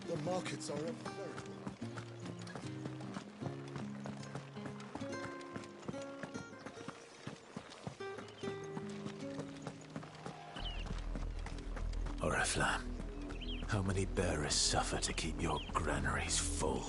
The markets are everywhere. Oriflamme, how many bearers suffer to keep your granaries full?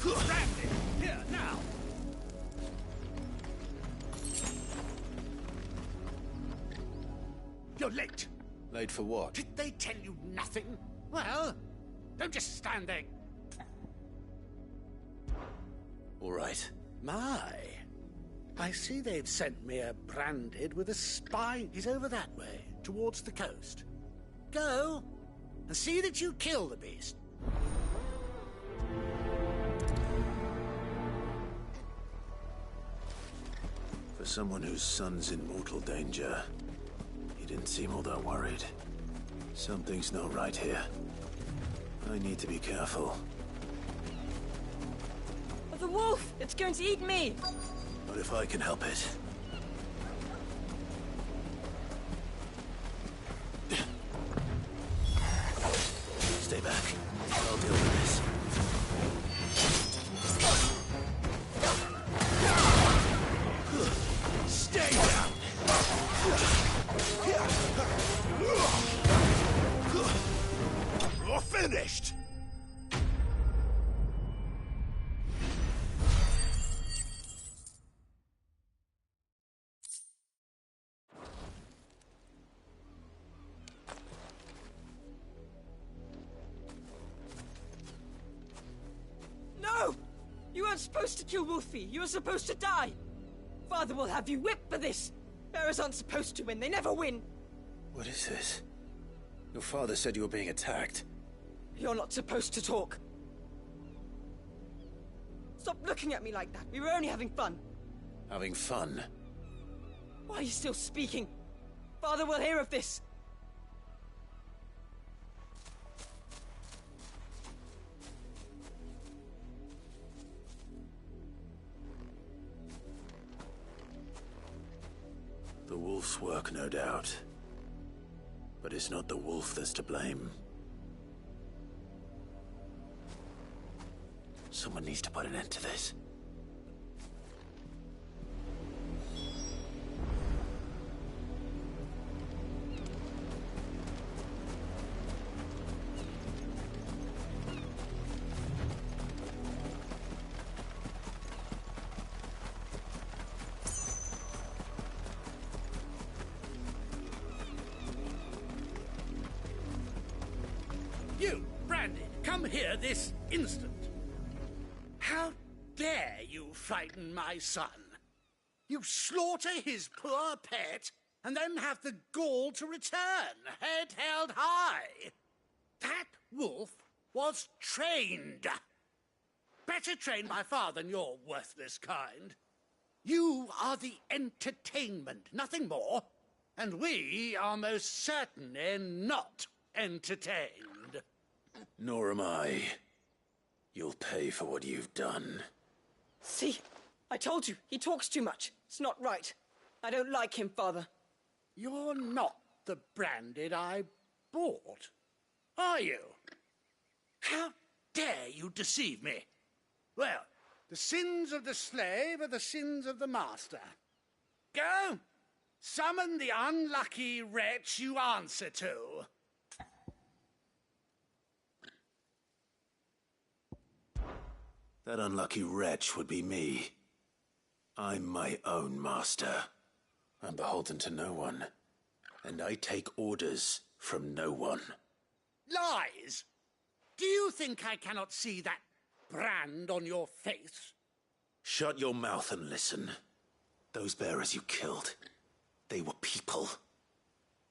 Brandy! Here, now! You're late. Late for what? Did they tell you nothing? Well, don't just stand there. All right. My. I see they've sent me a branded with a spine. He's over that way, towards the coast. Go, and see that you kill the beast. For someone whose son's in mortal danger, he didn't seem all that worried. Something's not right here. I need to be careful. The wolf! It's going to eat me! Not if I can help it. Stay back. I'll deal with this. Stay down! You're finished! No! You weren't supposed to kill Wolfie. You were supposed to die. Father will have you whipped for this. Bearers aren't supposed to win. They never win. What is this? Your father said you were being attacked. You're not supposed to talk. Stop looking at me like that. We were only having fun. Having fun? Why are you still speaking? Father will hear of this. The wolf's work, no doubt. But it's not the wolf that's to blame. Someone needs to put an end to this. You, Brandy, come here this instant. How dare you frighten my son? You slaughter his poor pet, and then have the gall to return, head held high. That wolf was trained. Better trained by far than your worthless kind. You are the entertainment, nothing more. And we are most certainly not entertained. Nor am I. You'll pay for what you've done. See? I told you. He talks too much. It's not right. I don't like him, Father. You're not the Branded I bought, are you? How dare you deceive me? Well, the sins of the slave are the sins of the master. Go! Summon the unlucky wretch you answer to. That unlucky wretch would be me. I'm my own master. I'm beholden to no one. And I take orders from no one. Lies! Do you think I cannot see that brand on your face? Shut your mouth and listen. Those bearers you killed, they were people.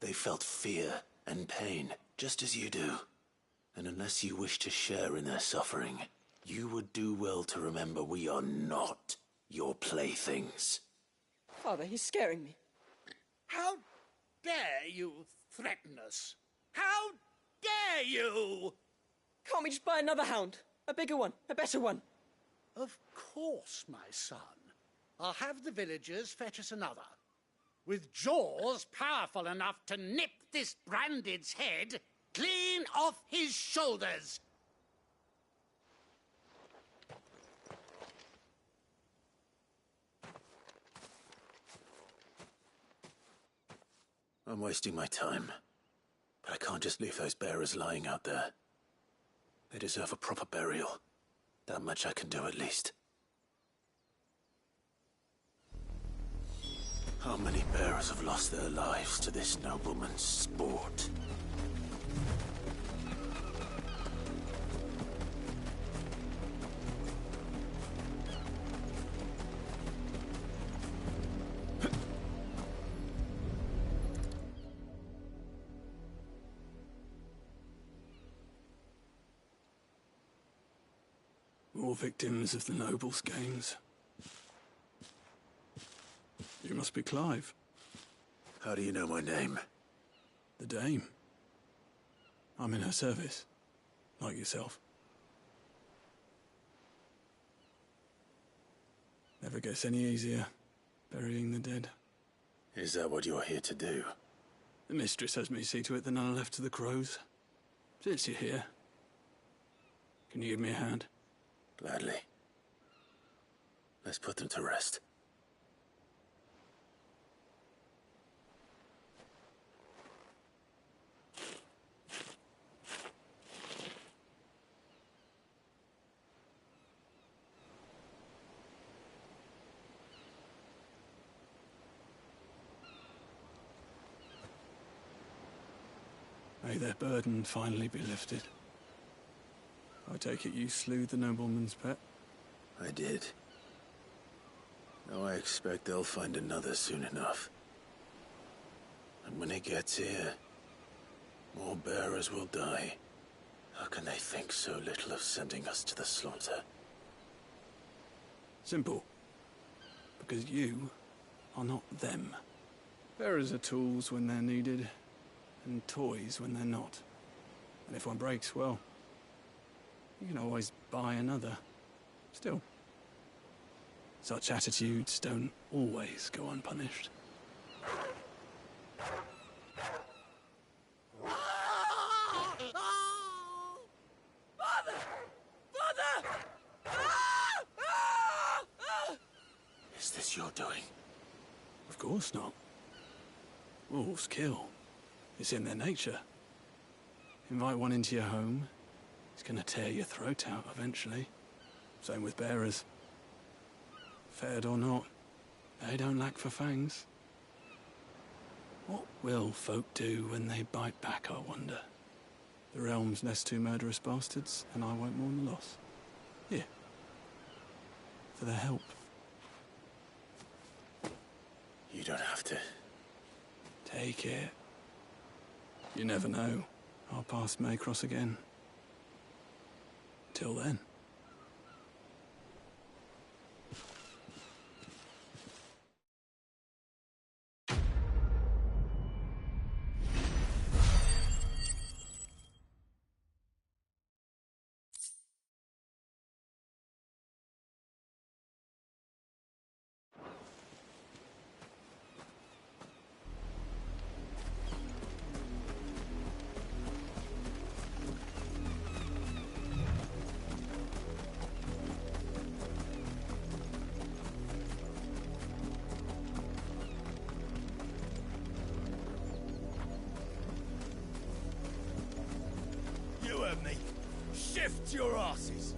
They felt fear and pain, just as you do. And unless you wish to share in their suffering, you would do well to remember we are not your playthings. Father, he's scaring me. How dare you threaten us? How dare you? Can't we just buy another hound? A bigger one, a better one. Of course, my son. I'll have the villagers fetch us another. With jaws powerful enough to nip this Branded's head clean off his shoulders. I'm wasting my time. But I can't just leave those bearers lying out there. They deserve a proper burial. That much I can do at least. How many bearers have lost their lives to this nobleman's sport? More victims of the nobles' games. You must be Clive. How do you know my name? The Dame. I'm in her service, like yourself. Never gets any easier, burying the dead. Is that what you're here to do? The mistress has me see to it that none are left to the crows. Since you're here, can you give me a hand? Gladly. Let's put them to rest. May their burden finally be lifted. I take it you slew the nobleman's pet? I did. Now I expect they'll find another soon enough. And when it gets here, more bearers will die. How can they think so little of sending us to the slaughter? Simple. Because you are not them. Bearers are tools when they're needed, and toys when they're not. And if one breaks, well, you can always buy another. Still, such attitudes don't always go unpunished. Father! Father! Is this your doing? Of course not. Wolves kill. It's in their nature. Invite one into your home, it's gonna tear your throat out eventually. Same with bearers. Fed or not, they don't lack for fangs. What will folk do when they bite back, I wonder? The realm's nest two murderous bastards, and I won't mourn the loss. Here. For their help. You don't have to. Take it. You never know. Our paths may cross again. Till then. Me. Shift your asses.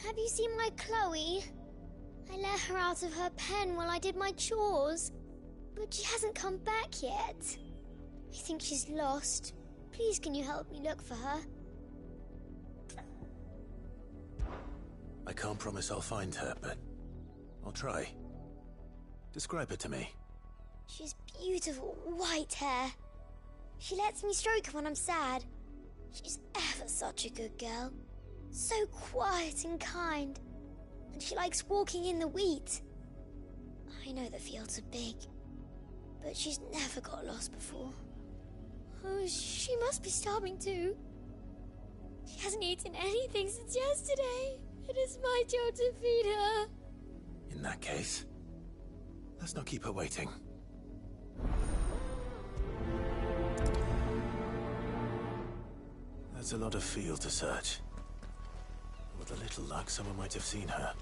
Have you seen my Chloe? I let her out of her pen while I did my chores, but she hasn't come back yet. I think she's lost. Please, can you help me look for her? I can't promise I'll find her, but I'll try. Describe her to me. She's beautiful white hair. She lets me stroke her when I'm sad. She's ever such a good girl. So quiet and kind. And she likes walking in the wheat. I know the fields are big, but she's never got lost before. Oh, she must be starving too. She hasn't eaten anything since yesterday. It is my job to feed her. In that case, let's not keep her waiting. That's a lot of field to search. With a little luck, someone might have seen her.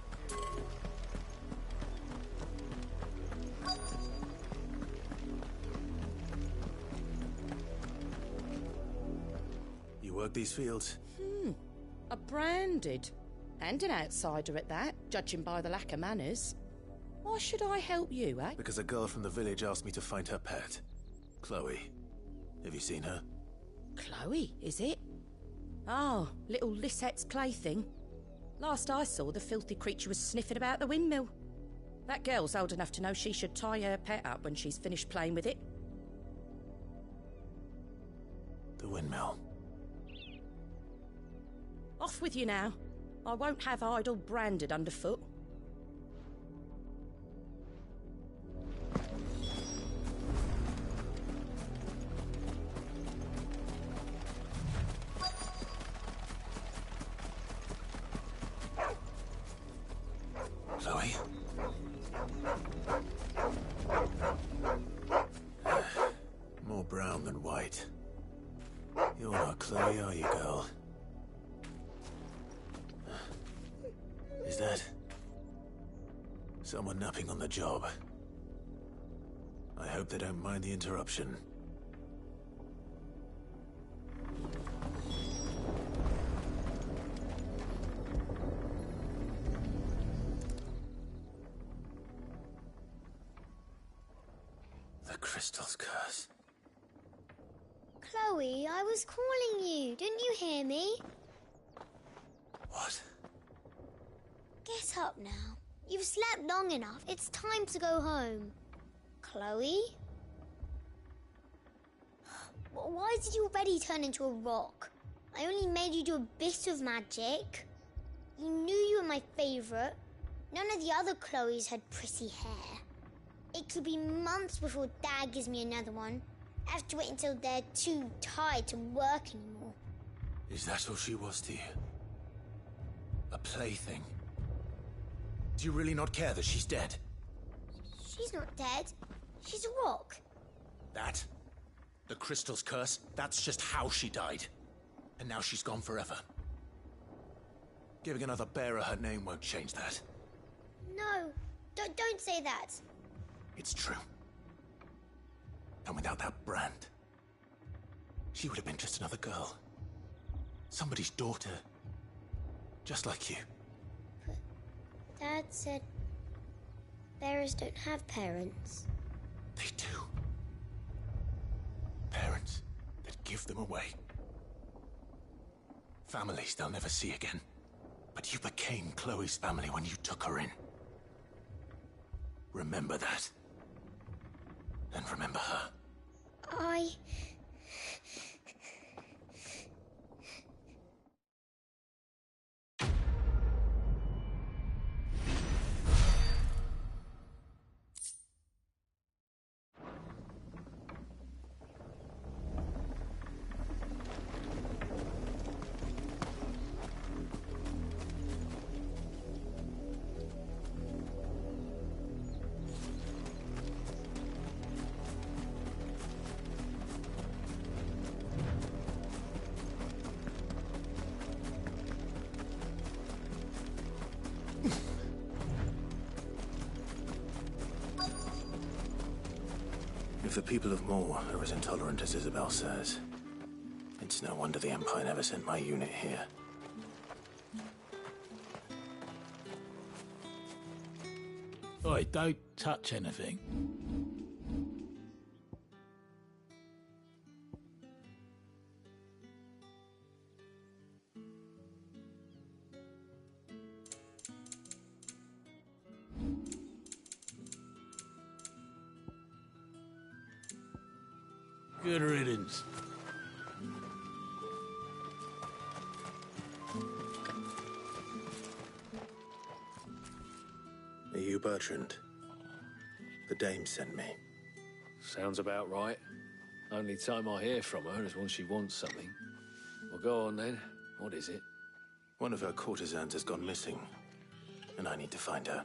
You work these fields? A branded. And an outsider at that, judging by the lack of manners. Why should I help you, eh? Because a girl from the village asked me to find her pet. Chloe. Have you seen her? Chloe, is it? Oh, little Lisette's plaything. Last I saw, the filthy creature was sniffing about the windmill. That girl's old enough to know she should tie her pet up when she's finished playing with it. The windmill. Off with you now. I won't have idle branded underfoot. Chloe? More brown than white. You're not Chloe, are you, girl? Is that someone napping on the job? I hope they don't mind the interruption. The crystal's curse. Chloe, I was calling you. Didn't you hear me? What? Get up now. You've slept long enough. It's time to go home. Chloe? Why did you already turn into a rock? I only made you do a bit of magic. You knew you were my favourite. None of the other Chloes had pretty hair. It could be months before Dad gives me another one. I have to wait until they're too tired to work anymore. Is that all she was to you? A plaything? Do you really not care that she's dead? She's not dead. She's a rock. That? The crystal's curse? That's just how she died. And now she's gone forever. Giving another bearer her name won't change that. No, don't say that. It's true. And without that brand, she would have been just another girl. Somebody's daughter. Just like you. But Dad said bearers don't have parents. They do. Parents that give them away. Families they'll never see again. But you became Chloe's family when you took her in. Remember that. And remember her. If the people of Moor are as intolerant as Isabel says, it's no wonder the Empire never sent my unit here. Oi, don't touch anything. Good riddance. Are you Bertrand? The dame sent me. Sounds about right. Only time I hear from her is when she wants something. Well, go on then. What is it? One of her courtesans has gone missing, and I need to find her.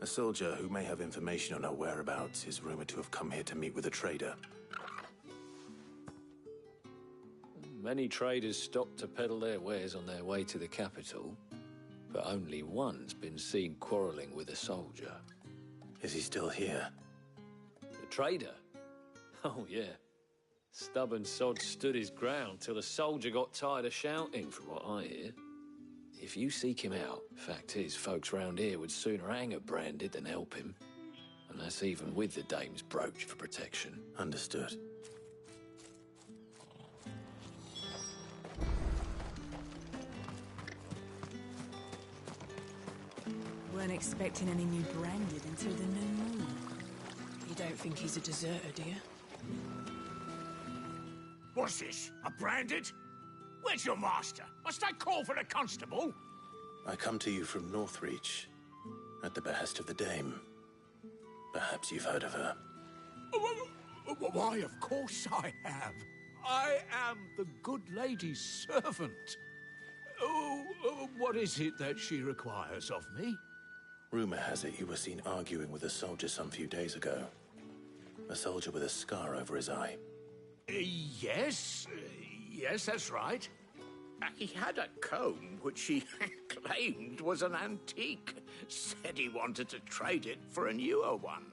A soldier who may have information on her whereabouts is rumored to have come here to meet with a trader. Many traders stop to peddle their wares on their way to the capital, but only one's been seen quarrelling with a soldier. Is he still here? The trader? Oh, yeah. Stubborn sod stood his ground till the soldier got tired of shouting, from what I hear. If you seek him out, fact is, folks round here would sooner hang a Branded than help him. And that's even with the dame's brooch for protection. Understood. Weren't expecting any new Branded until the new moon. You don't think he's a deserter, do you? What's this? A Branded? Where's your master? Must I call for a constable? I come to you from Northreach, at the behest of the Dame. Perhaps you've heard of her. Why, of course I have. I am the good lady's servant. What is it that she requires of me? Rumor has it you were seen arguing with a soldier some few days ago. A soldier with a scar over his eye. Yes, that's right. He had a comb which he claimed was an antique. Said he wanted to trade it for a newer one.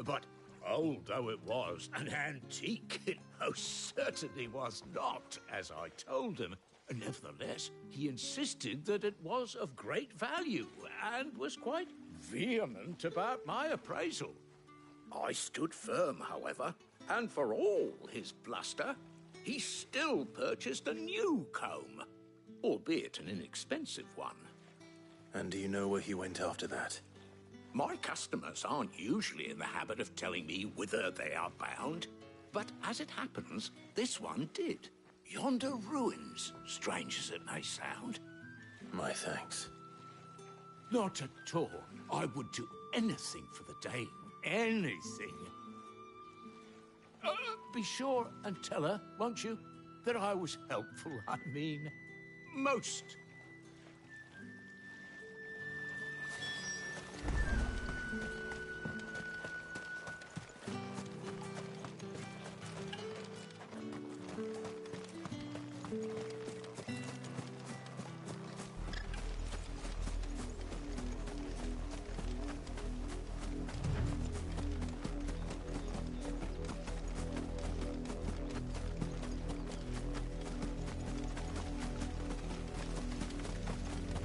But old though it was, an antique it most certainly was not, as I told him. Nevertheless, he insisted that it was of great value and was quite vehement about my appraisal. I stood firm, however, and for all his bluster, he still purchased a new comb, albeit an inexpensive one. And do you know where he went after that? My customers aren't usually in the habit of telling me whither they are bound, but as it happens, this one did. Yonder ruins, strange as it may sound. My thanks. Not at all. I would do anything for the Dame. Anything. Be sure and tell her, won't you, that I was helpful, I mean, most.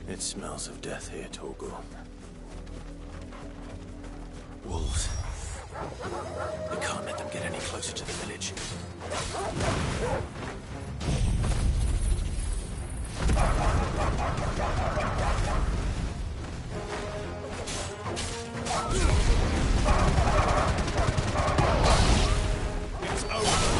It smells of death here, Torgal. Wolves. We can't let them get any closer to the village. It's over.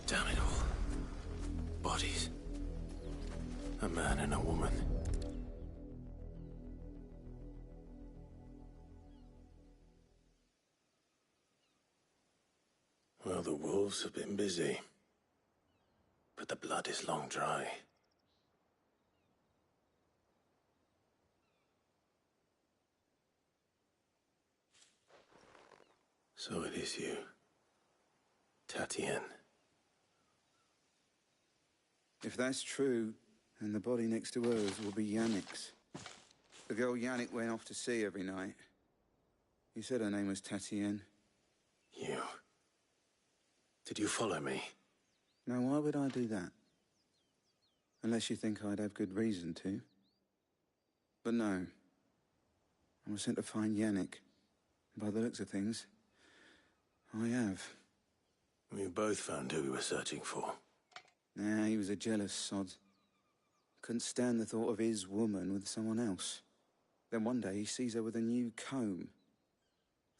Damn it all. Bodies. A man and a woman. Well, the wolves have been busy. But the blood is long dry. So it is you, Tatienne. If that's true, then the body next to hers will be Yannick's. The girl Yannick went off to see every night. He said her name was Tatienne. You. Did you follow me? Now, why would I do that? Unless you think I'd have good reason to. But no. I was sent to find Yannick. By the looks of things, I have. We both found who we were searching for. Nah, he was a jealous sod. Couldn't stand the thought of his woman with someone else. Then one day he sees her with a new comb.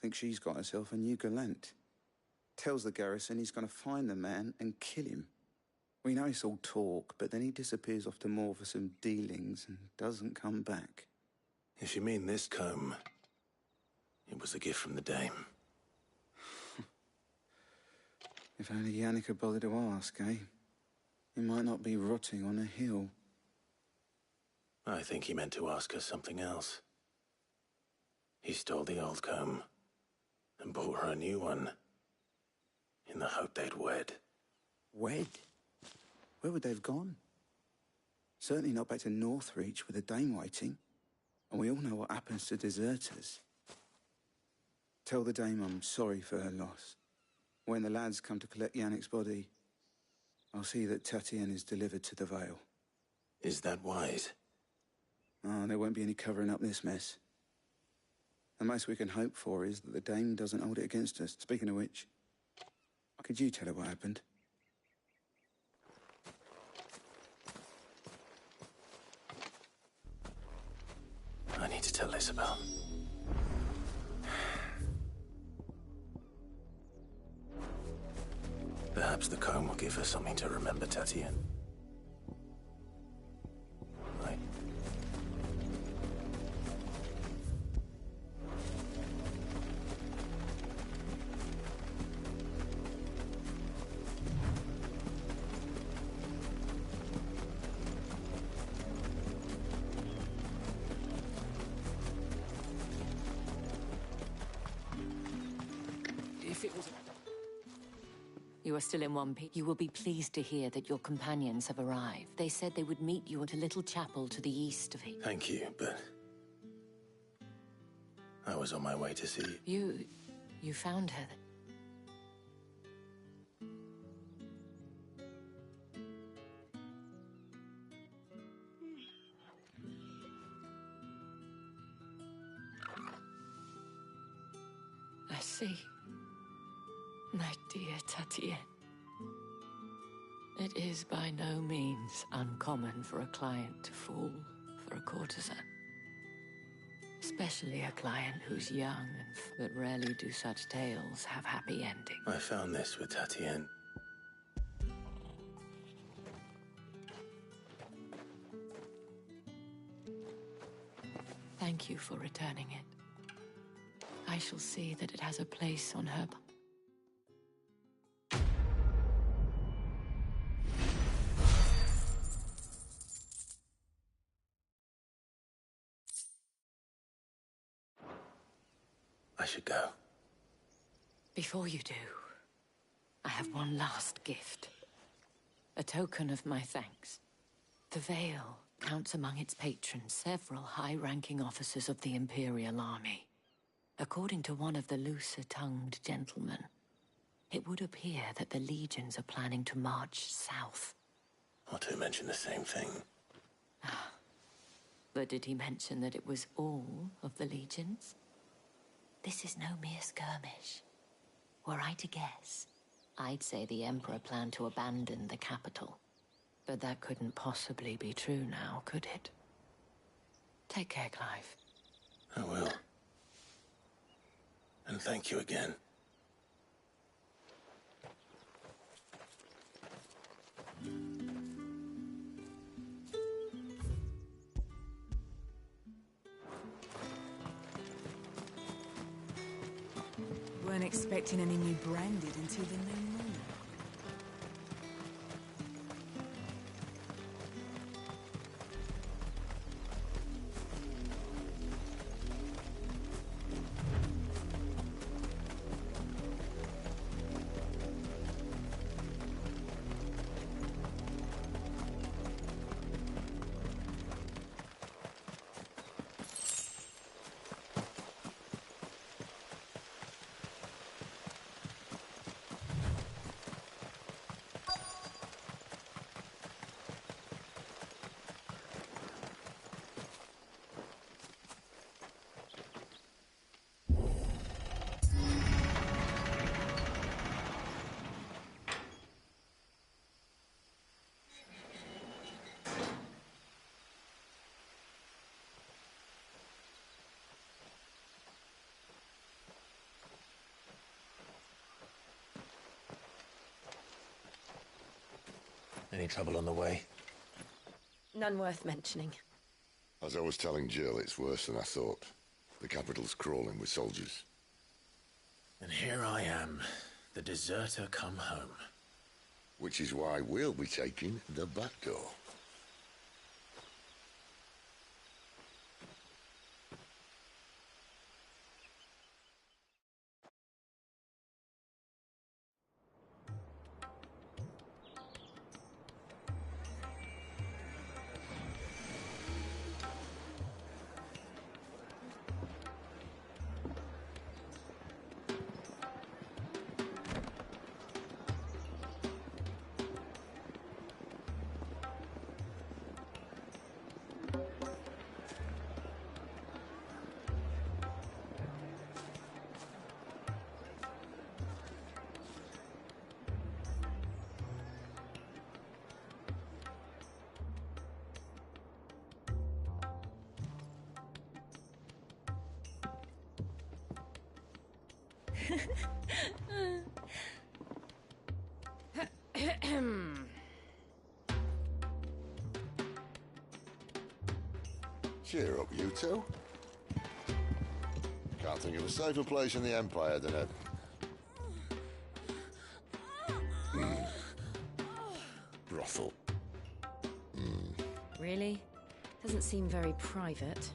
Thinks she's got herself a new gallant. Tells the garrison he's going to find the man and kill him. We know it's all talk, but then he disappears off to Moor for some dealings and doesn't come back. If you mean this comb, it was a gift from the Dame. If only Yannick had bothered to ask, eh? He might not be rotting on a hill. I think he meant to ask her something else. He stole the old comb and bought her a new one in the hope they'd wed. Wed? Where would they have gone? Certainly not back to Northreach with a Dame waiting. And we all know what happens to deserters. Tell the Dame I'm sorry for her loss. When the lads come to collect Yannick's body, I'll see that Tatienne is delivered to the Vale. Is that wise? Oh, there won't be any covering up this mess. The most we can hope for is that the Dame doesn't hold it against us. Speaking of which, could you tell her what happened? I need to tell Isabel. Perhaps the comb will give her something to remember Tatienne. Right. If it was... You are still in one piece. You will be pleased to hear that your companions have arrived. They said they would meet you at a little chapel to the east of here. Thank you, but I was on my way to see you. You found her. I see. My dear Tatienne. It is by no means uncommon for a client to fall for a courtesan. Especially a client who's young but rarely do such tales have happy endings. I found this with Tatienne. Thank you for returning it. I shall see that it has a place on her... I should go. Before you do, I have one last gift. A token of my thanks. The Vale counts among its patrons several high-ranking officers of the Imperial Army. According to one of the looser-tongued gentlemen, it would appear that the legions are planning to march south. Otto mentioned the same thing. But did he mention that it was all of the legions? This is no mere skirmish. Were I to guess, I'd say the Emperor planned to abandon the capital. But that couldn't possibly be true now, could it? Take care, Clive. I will. And thank you again. Weren't expecting any new branded until the new moon. Any trouble on the way? None worth mentioning. As I was telling Jill, it's worse than I thought. The capital's crawling with soldiers. And here I am, the deserter come home. Which is why we'll be taking the back door. Cheer up, you two. Can't think of a safer place in the Empire than a... brothel. Really? Doesn't seem very private.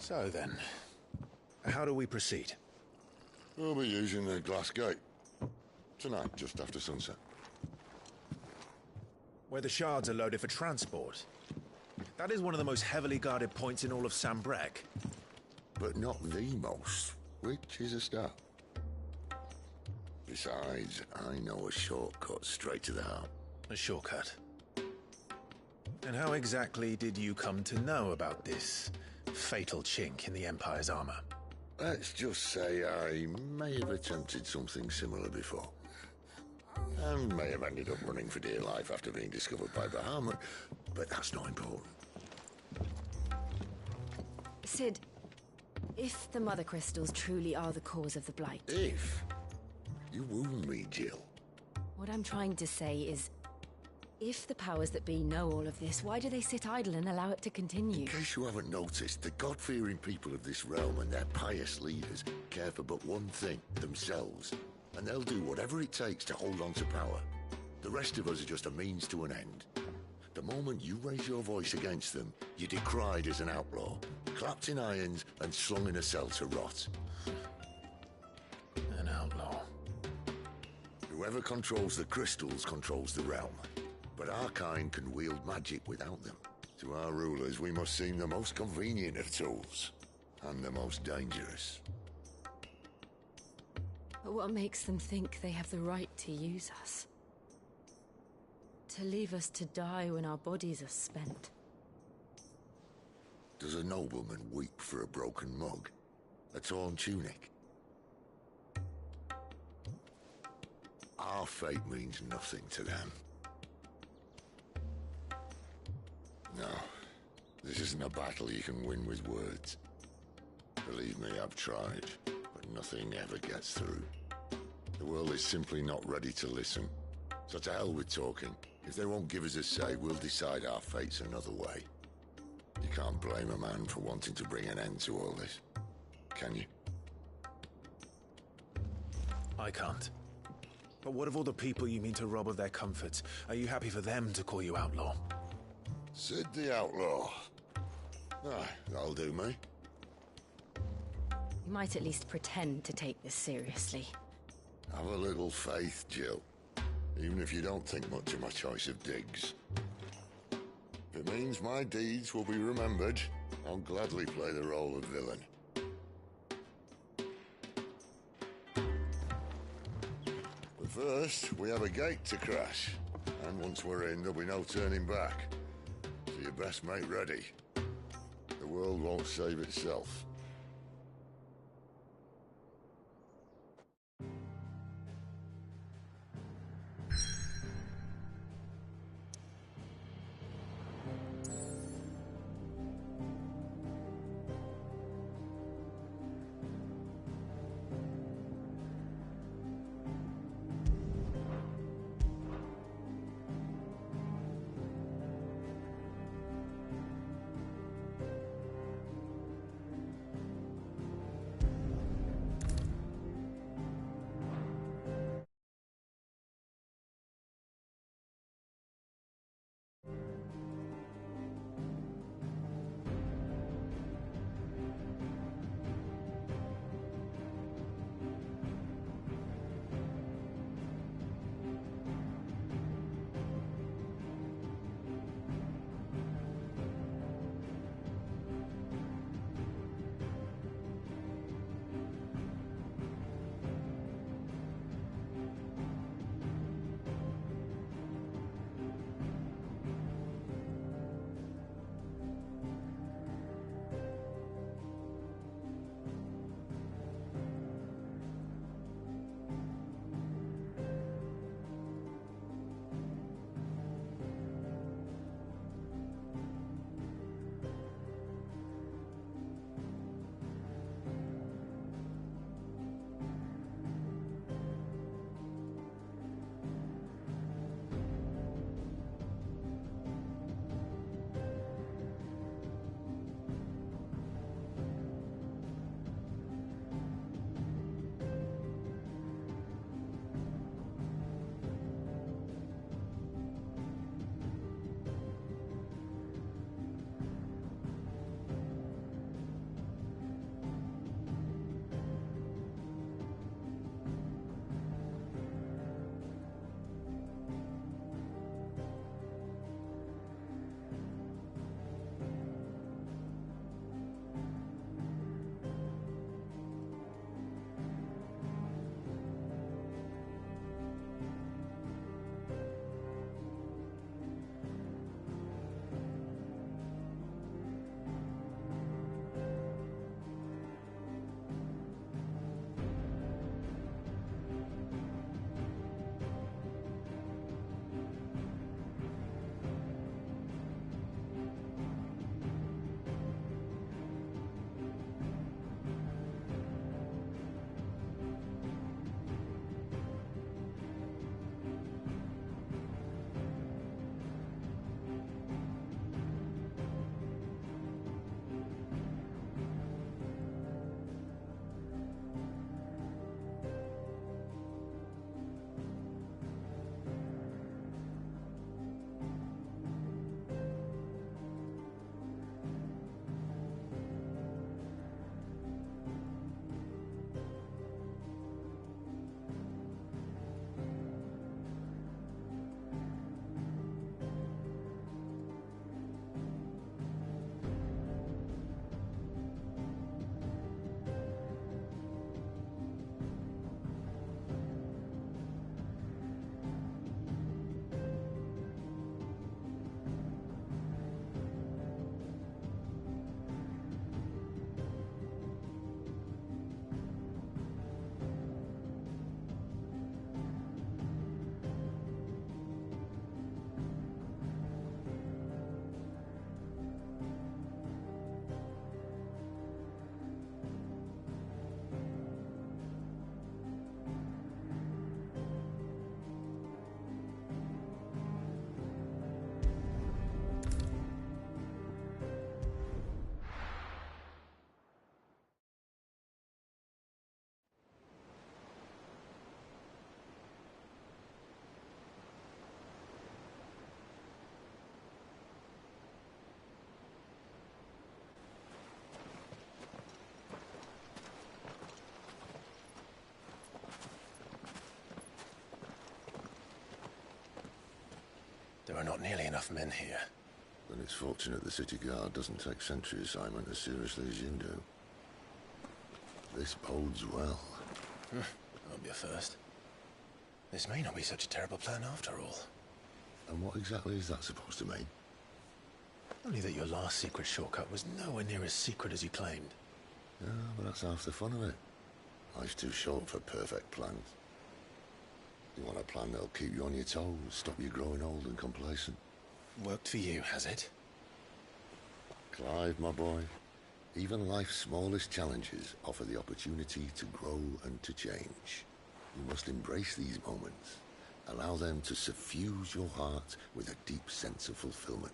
So then, how do we proceed? We'll be using the glass gate. Tonight, just after sunset. Where the shards are loaded for transport. That is one of the most heavily guarded points in all of Sambrec. But not the most, which is a start. Besides, I know a shortcut straight to the heart. A shortcut? And how exactly did you come to know about this fatal chink in the Empire's armor? Let's just say I may have attempted something similar before. And may have ended up running for dear life after being discovered by Bahamut, but that's not important. Sid, if the Mother Crystals truly are the cause of the Blight... If? You wound me, Jill. What I'm trying to say is, if the powers that be know all of this, why do they sit idle and allow it to continue? In case you haven't noticed, the God-fearing people of this realm and their pious leaders care for but one thing, themselves. And they'll do whatever it takes to hold on to power. The rest of us are just a means to an end. The moment you raise your voice against them, you're decried as an outlaw, clapped in irons and slung in a cell to rot. An outlaw. Whoever controls the crystals controls the realm. But our kind can wield magic without them. To our rulers, we must seem the most convenient of tools. And the most dangerous. But what makes them think they have the right to use us? To leave us to die when our bodies are spent? Does a nobleman weep for a broken mug? A torn tunic? Our fate means nothing to them. No, this isn't a battle you can win with words. Believe me, I've tried, but nothing ever gets through. The world is simply not ready to listen. So to hell with talking. If they won't give us a say, we'll decide our fates another way. You can't blame a man for wanting to bring an end to all this, can you? I can't. But what of all the people you mean to rob of their comforts? Are you happy for them to call you outlaw? Sid the Outlaw. Aye, that'll do me. You might at least pretend to take this seriously. Have a little faith, Jill. Even if you don't think much of my choice of digs. If it means my deeds will be remembered, I'll gladly play the role of villain. But first, we have a gate to crash. And once we're in, there'll be no turning back. So you best make ready. The world won't save itself. There are not nearly enough men here. Then it's fortunate the city guard doesn't take sentry assignment as seriously as you do. This bodes well. Won't be a first. This may not be such a terrible plan after all. And what exactly is that supposed to mean? Only that your last secret shortcut was nowhere near as secret as you claimed. Yeah, but that's half the fun of it. Life's too short for perfect plans. You want a plan that'll keep you on your toes, stop you growing old and complacent. Worked for you, has it? Clive, my boy, even life's smallest challenges offer the opportunity to grow and to change. You must embrace these moments. Allow them to suffuse your heart with a deep sense of fulfillment.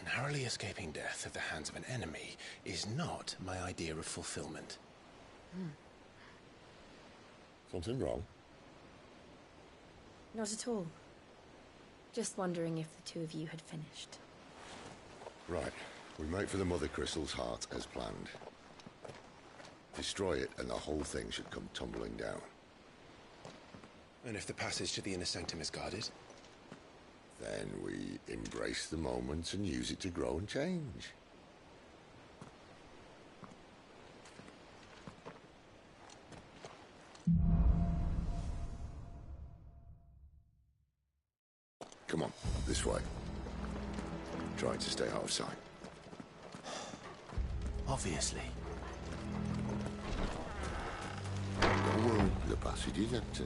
Narrowly escaping death at the hands of an enemy is not my idea of fulfillment. Something wrong? Not at all. Just wondering if the two of you had finished. Right. We make for the Mother Crystal's heart as planned. Destroy it and the whole thing should come tumbling down. And if the passage to the inner sanctum is guarded? Then we embrace the moment and use it to grow and change. Come on, this way. Trying to stay out of sight. Obviously. Don't worry, the passage is empty.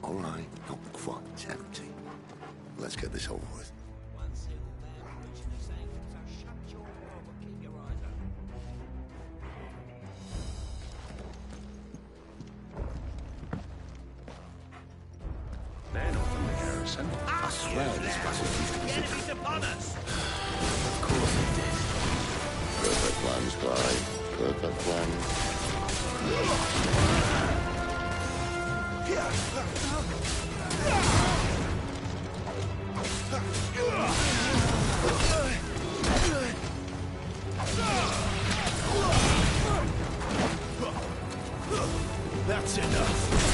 All right, not quite empty. Let's get this over with. Men of the garrison. I swear this passage used to be Enemies upon us! Of course it did. Perfect plans, Clive. Perfect That's enough.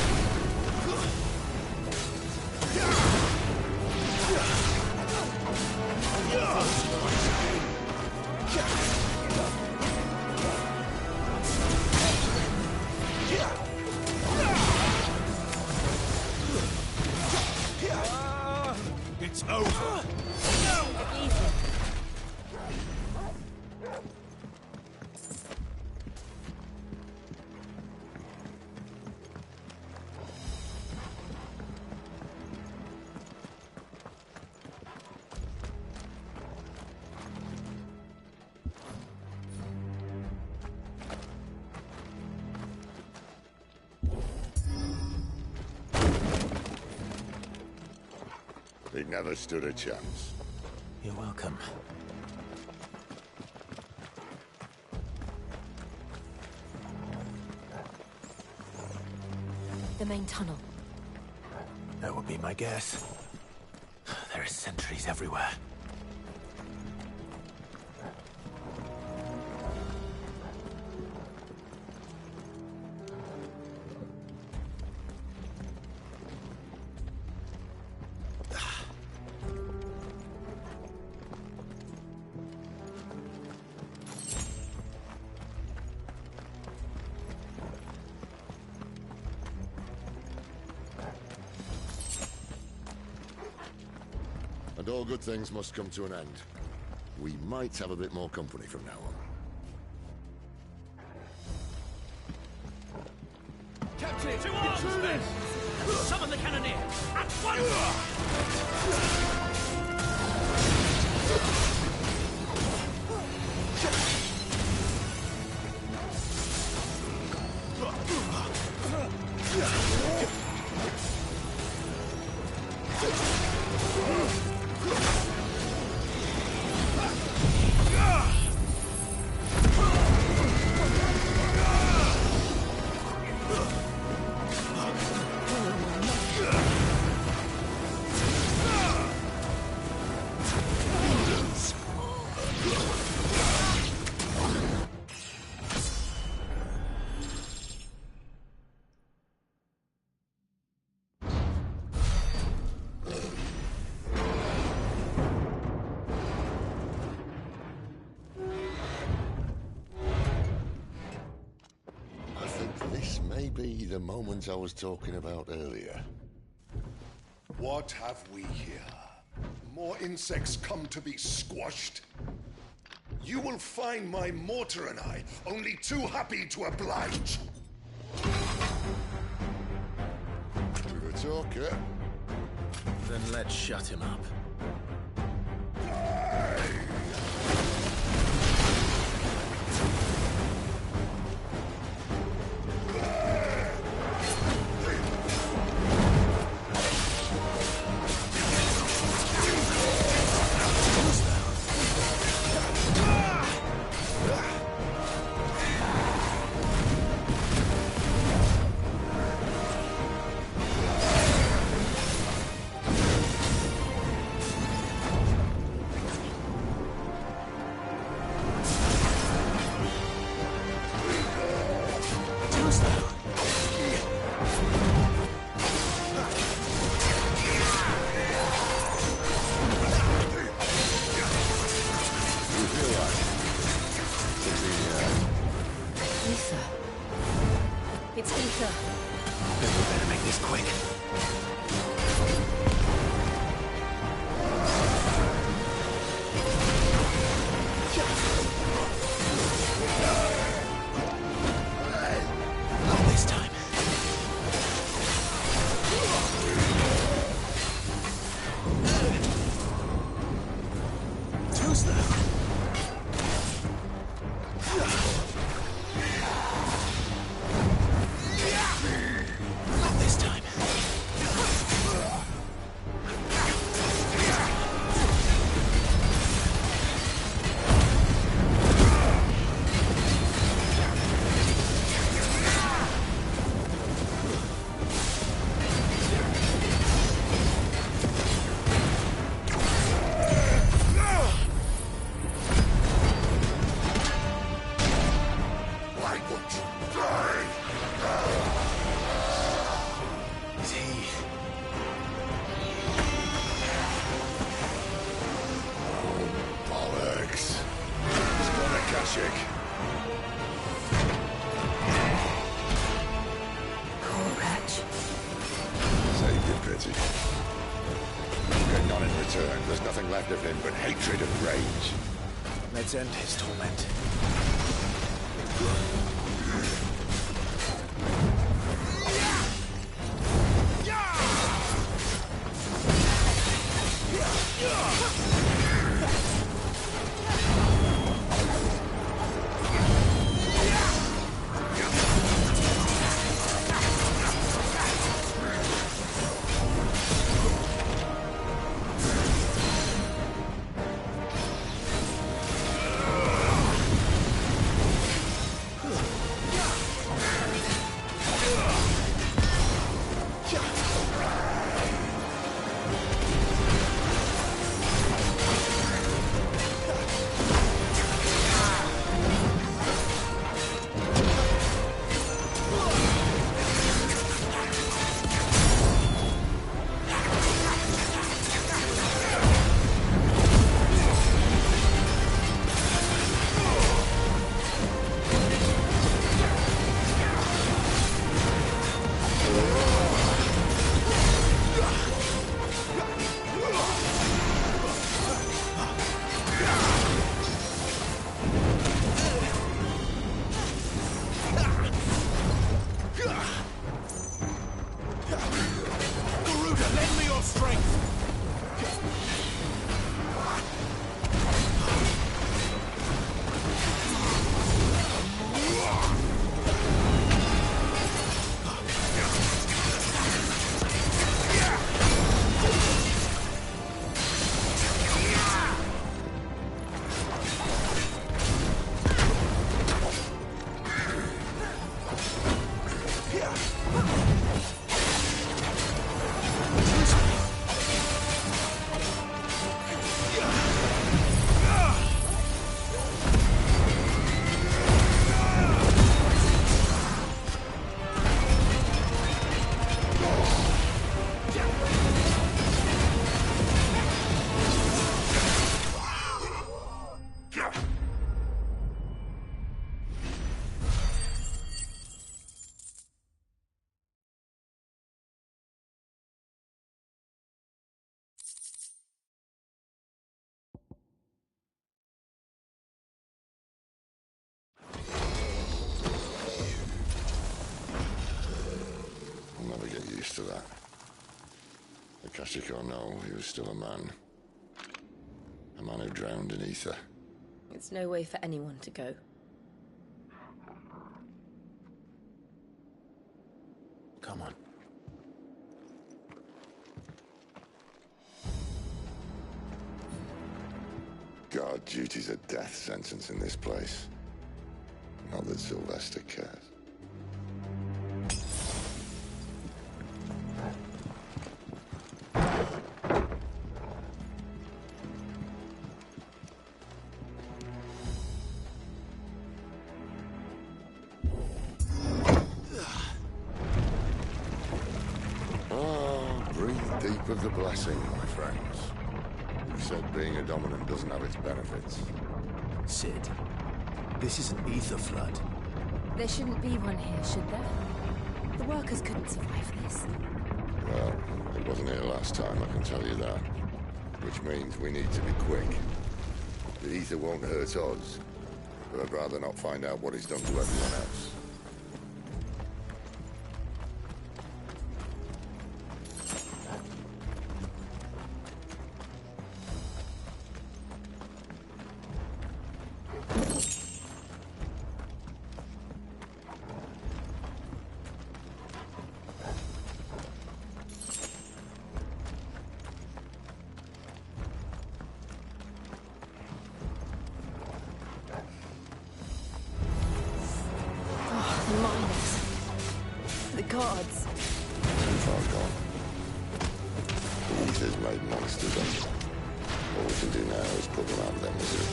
It's over. He never stood a chance. You're welcome. The main tunnel. That would be my guess. There are sentries everywhere. And all good things must come to an end. We might have a bit more company from now on. Captain! To arms, men! Summon the cannoneer! At once! Maybe the moments I was talking about earlier. What have we here? More insects come to be squashed? You will find my mortar and I only too happy to oblige. With a talker. Then let's shut him up. It's Ether. Then we better make this quick. Not this time. Too slow. Not this time. Why would you die? Is he? Bollocks. He's got a Kashyyyk. Poor wretch. Save your pity. Get none in return. There's nothing left of him but hatred and rage. Let's end his torment. Magic or no, he was still a man. A man who drowned in ether. It's no way for anyone to go. Come on. Guard duty's a death sentence in this place. Not that Sylvester cares. Deep of the blessing, my friends. Who said being a dominant doesn't have its benefits? Cid, this is an ether flood. There shouldn't be one here, should there? The workers couldn't survive this. Well, it wasn't here last time, I can tell you that. Which means we need to be quick. The ether won't hurt us, but I'd rather not find out what it's done to everyone else. Gods. Too far gone. The ether's made monsters of them. All we can do now is put them out of their misery.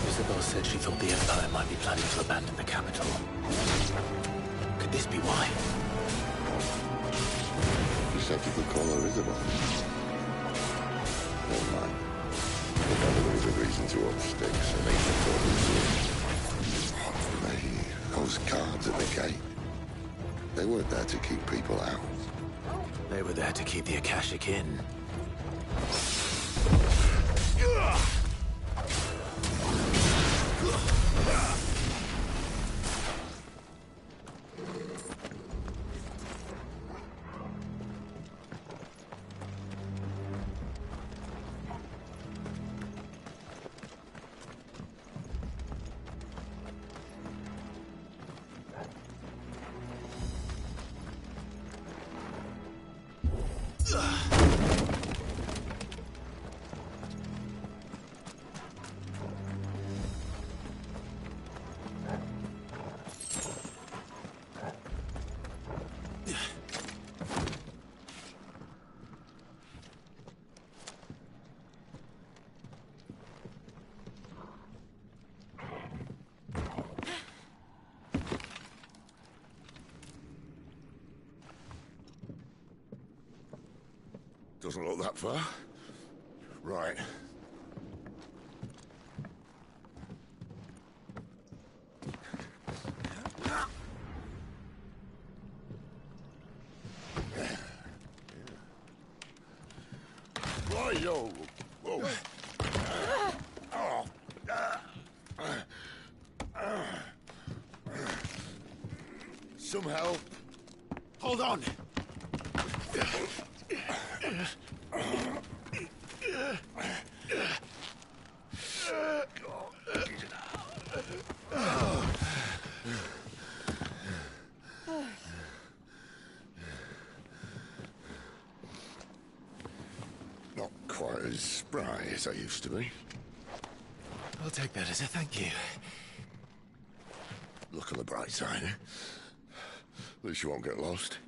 Isabel said she thought the Empire might be planning to abandon the capital. Could this be why? You said you could call her Isabel. Never mind. If ever there was a reason to up sticks, and Ether thought it was those guards at the gate. They weren't there to keep people out. They were there to keep the Akashic in. Doesn't look that far. Right. Right-yo. Whoa. Some help. Hold on. Not quite as spry as I used to be. I'll take that as a thank you. Look on the bright side, eh? At least you won't get lost.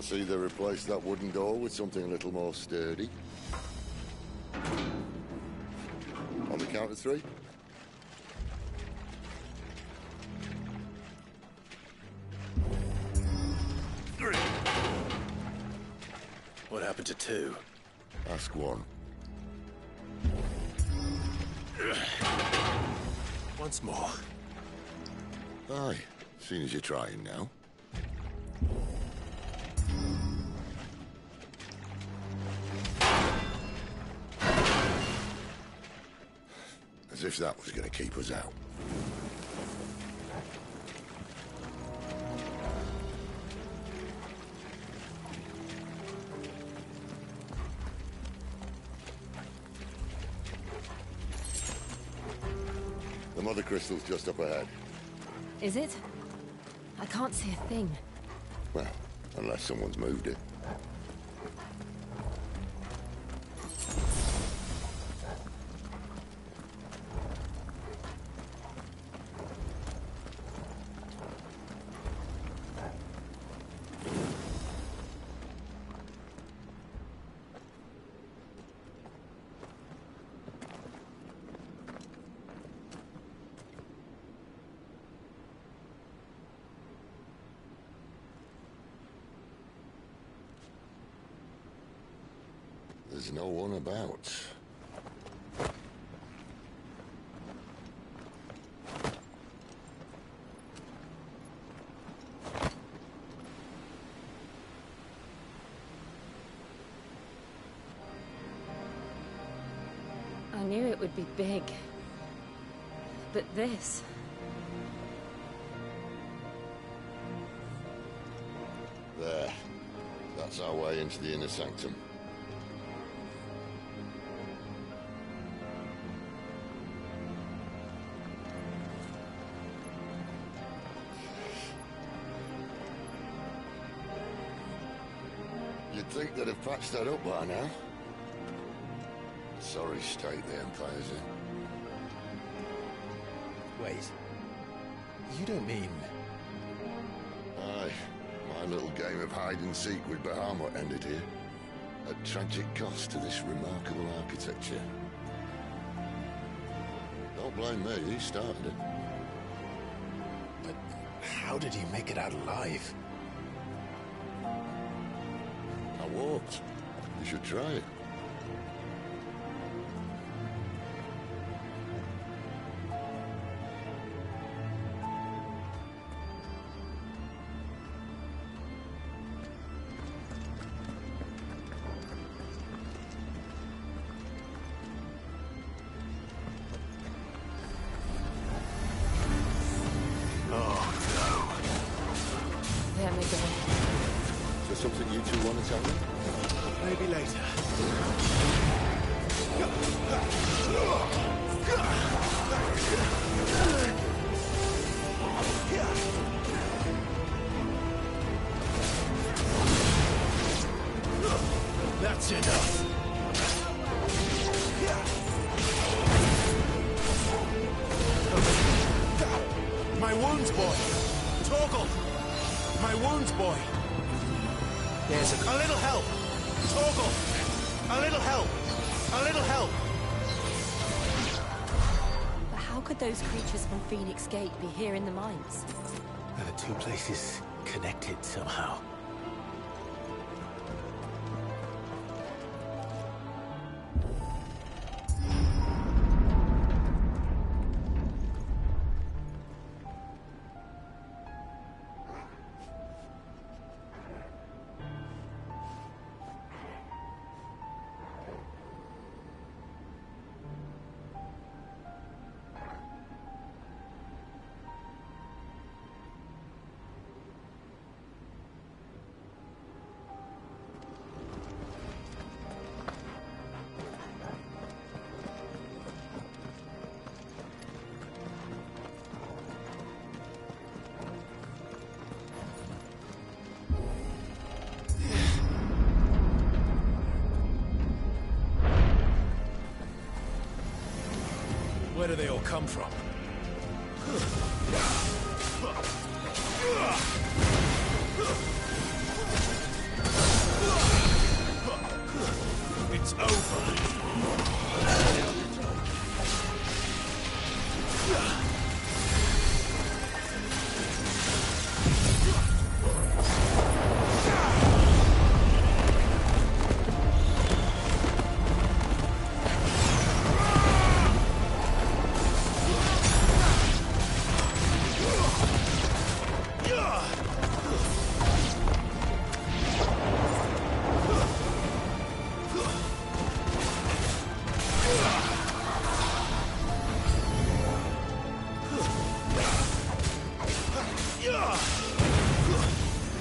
I see they replaced that wooden door with something a little more sturdy. On the count of 3. What happened to 2? Ask 1. Once more. Aye, seeing as you're trying now. As if that was going to keep us out. The mother crystal's just up ahead. Is it? I can't see a thing. Well, unless someone's moved it. There's no one about. I knew it would be big. But this... There. That's our way into the inner sanctum. You'd think they'd have patched that up by now. Sorry state the Empire's in. Wait. You don't mean... Aye. My little game of hide-and-seek with Bahamut ended here. At tragic cost to this remarkable architecture. Don't blame me, he started it. But how did he make it out alive? I walked. You should try it. Something you two want to tell me? Maybe later. That's enough. My wounds, boy. Torgal. My wounds, boy. There's a little help! Torgal! A little help! A little help! But how could those creatures from Phoenix Gate be here in the mines? Are the two places connected somehow? Where do they all come from? It's over.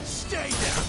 Stay down.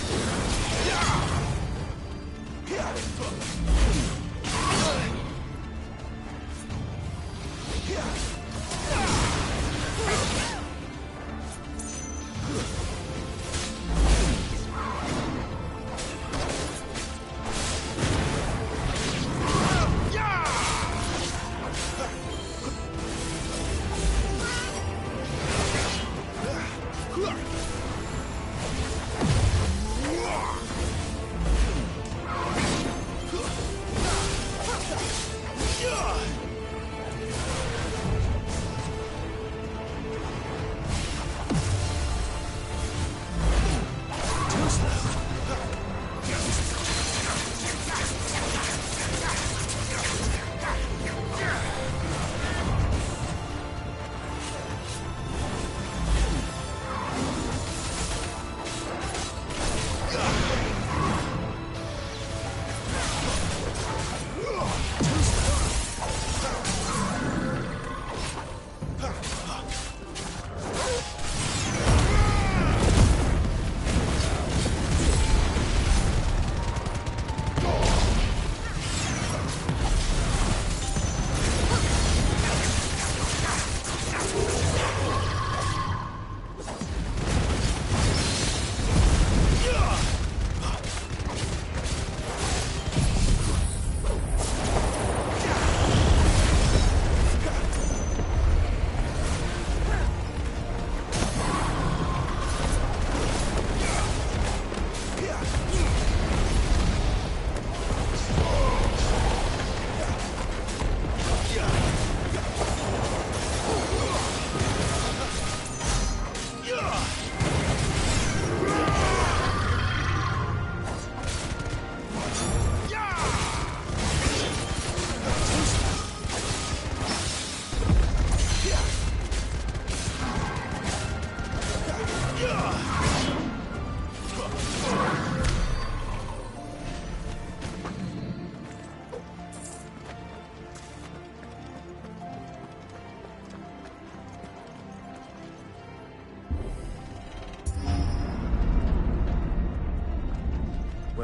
When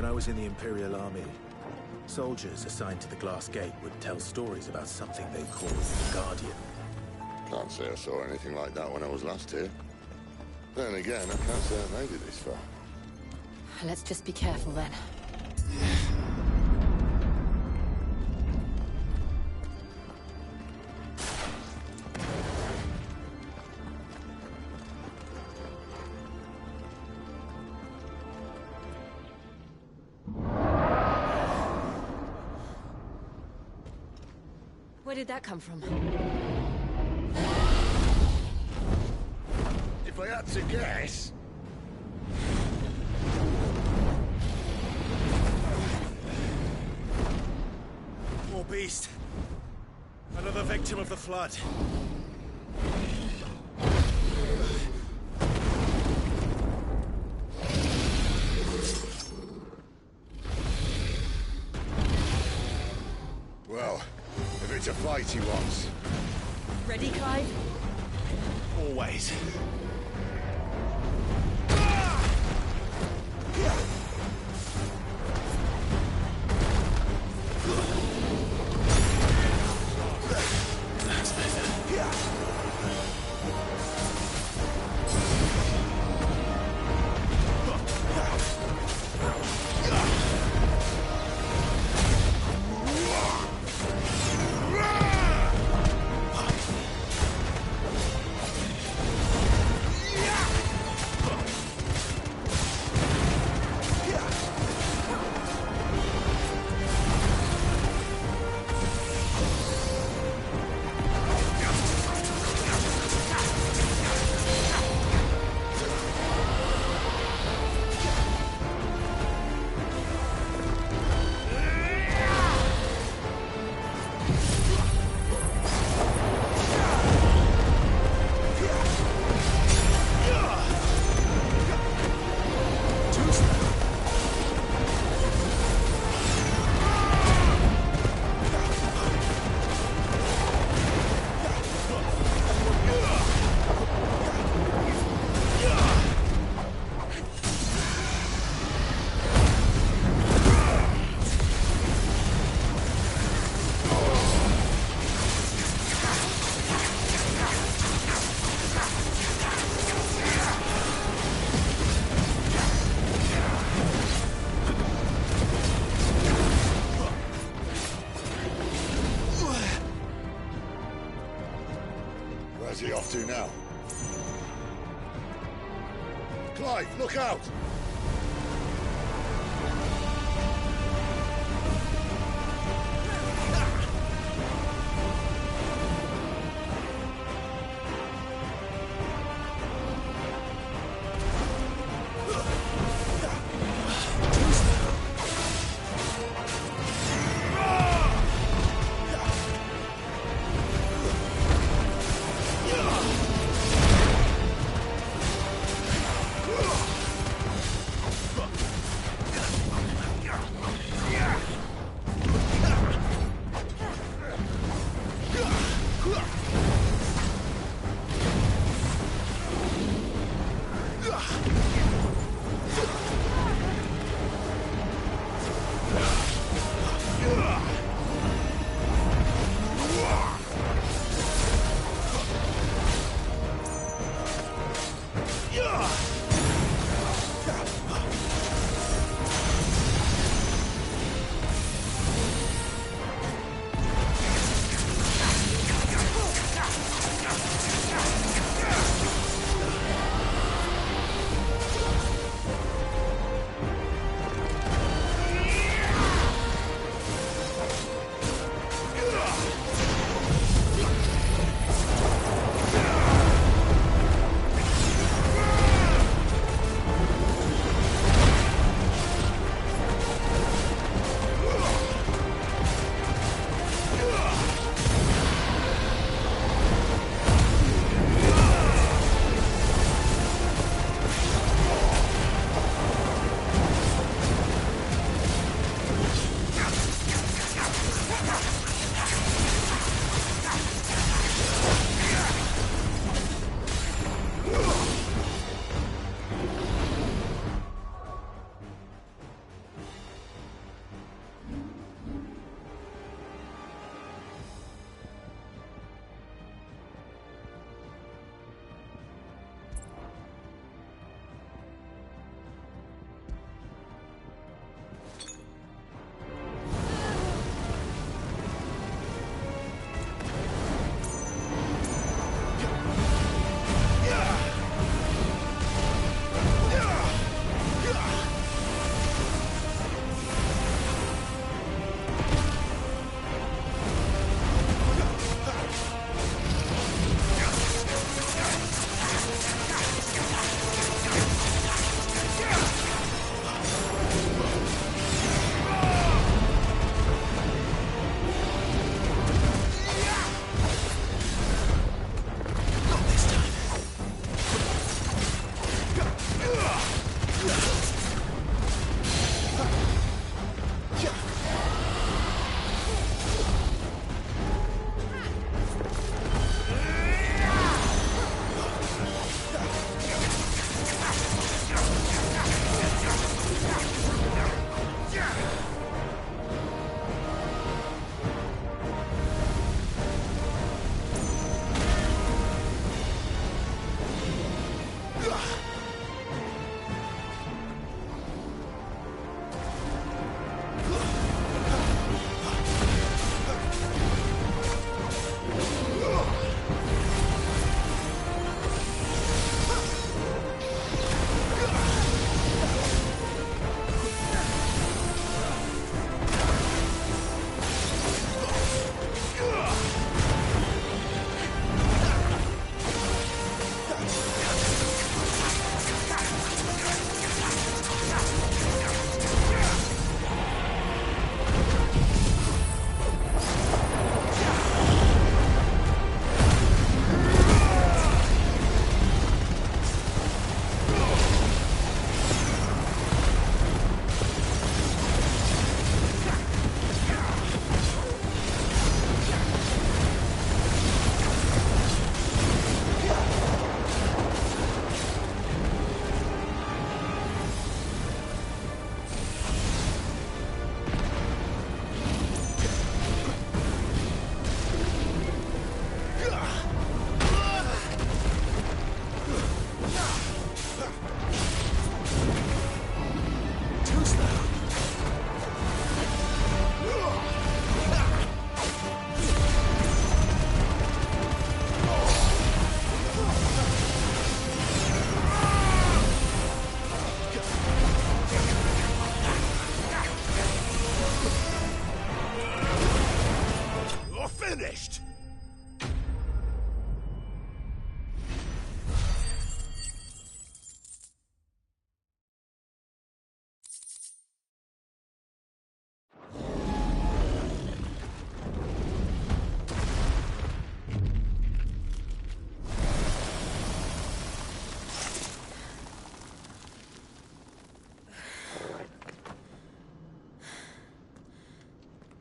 I was in the Imperial Army, soldiers assigned to the Glass Gate would tell stories about something they called the Guardian. Can't say I saw anything like that when I was last here. Then again, I can't say I made it this far. Let's just be careful then. Where did that come from? If I had to guess... More beast. Another victim of the Flood. Well, if it's a fight he wants... Ready, Clive? Always. Where's he off to now? Clive, look out!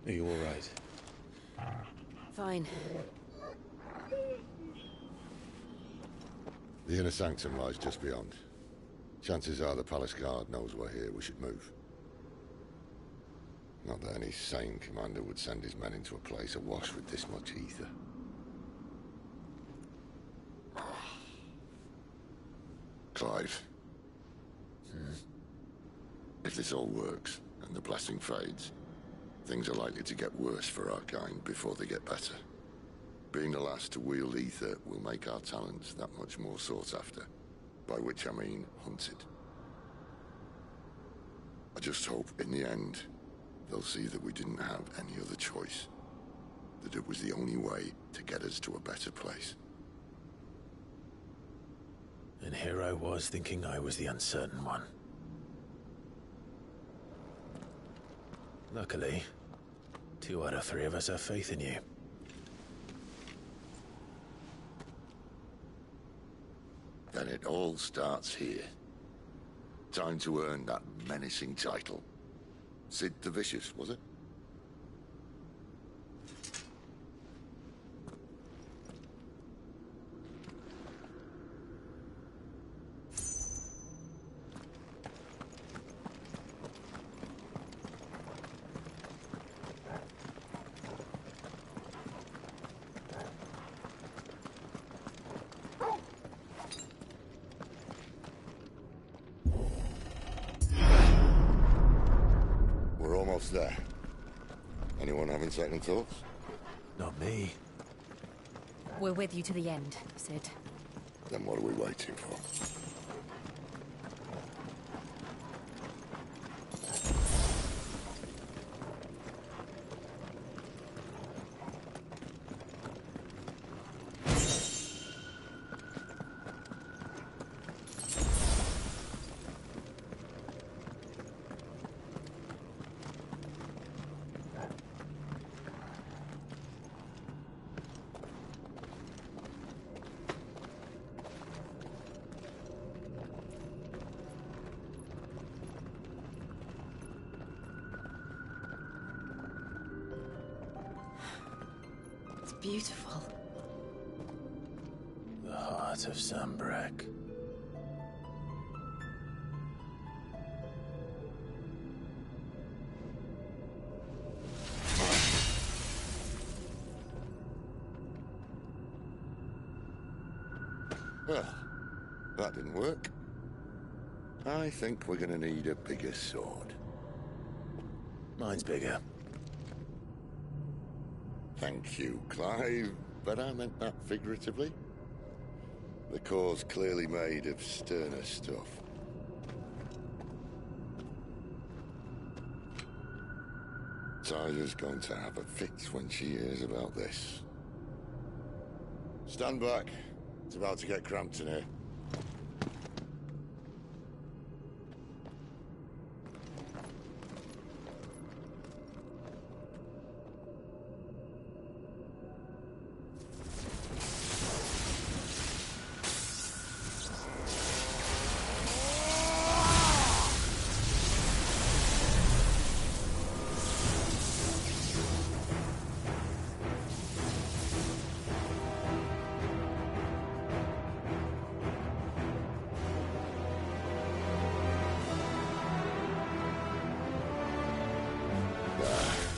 Are you all right? Fine. The inner sanctum lies just beyond. Chances are the palace guard knows we're here. We should move. Not that any sane commander would send his men into a place awash with this much ether. Clive. If this all works, and the blessing fades, things are likely to get worse for our kind before they get better. Being the last to wield ether will make our talents that much more sought after. By which I mean hunted. I just hope, in the end, they'll see that we didn't have any other choice. That it was the only way to get us to a better place. And here I was thinking I was the uncertain one. Luckily, 2 out of 3 of us have faith in you. Then it all starts here. Time to earn that menacing title. Sid the Vicious, was it? There. Anyone having second thoughts? Not me. We're with you to the end, Sid. Then what are we waiting for? Beautiful. The heart of Sanbreque. Well, that didn't work. I think we're gonna need a bigger sword. Mine's bigger. Thank you, Clive, but I meant that figuratively. The core's clearly made of sterner stuff. Tyler's going to have a fit when she hears about this. Stand back. It's about to get cramped in here.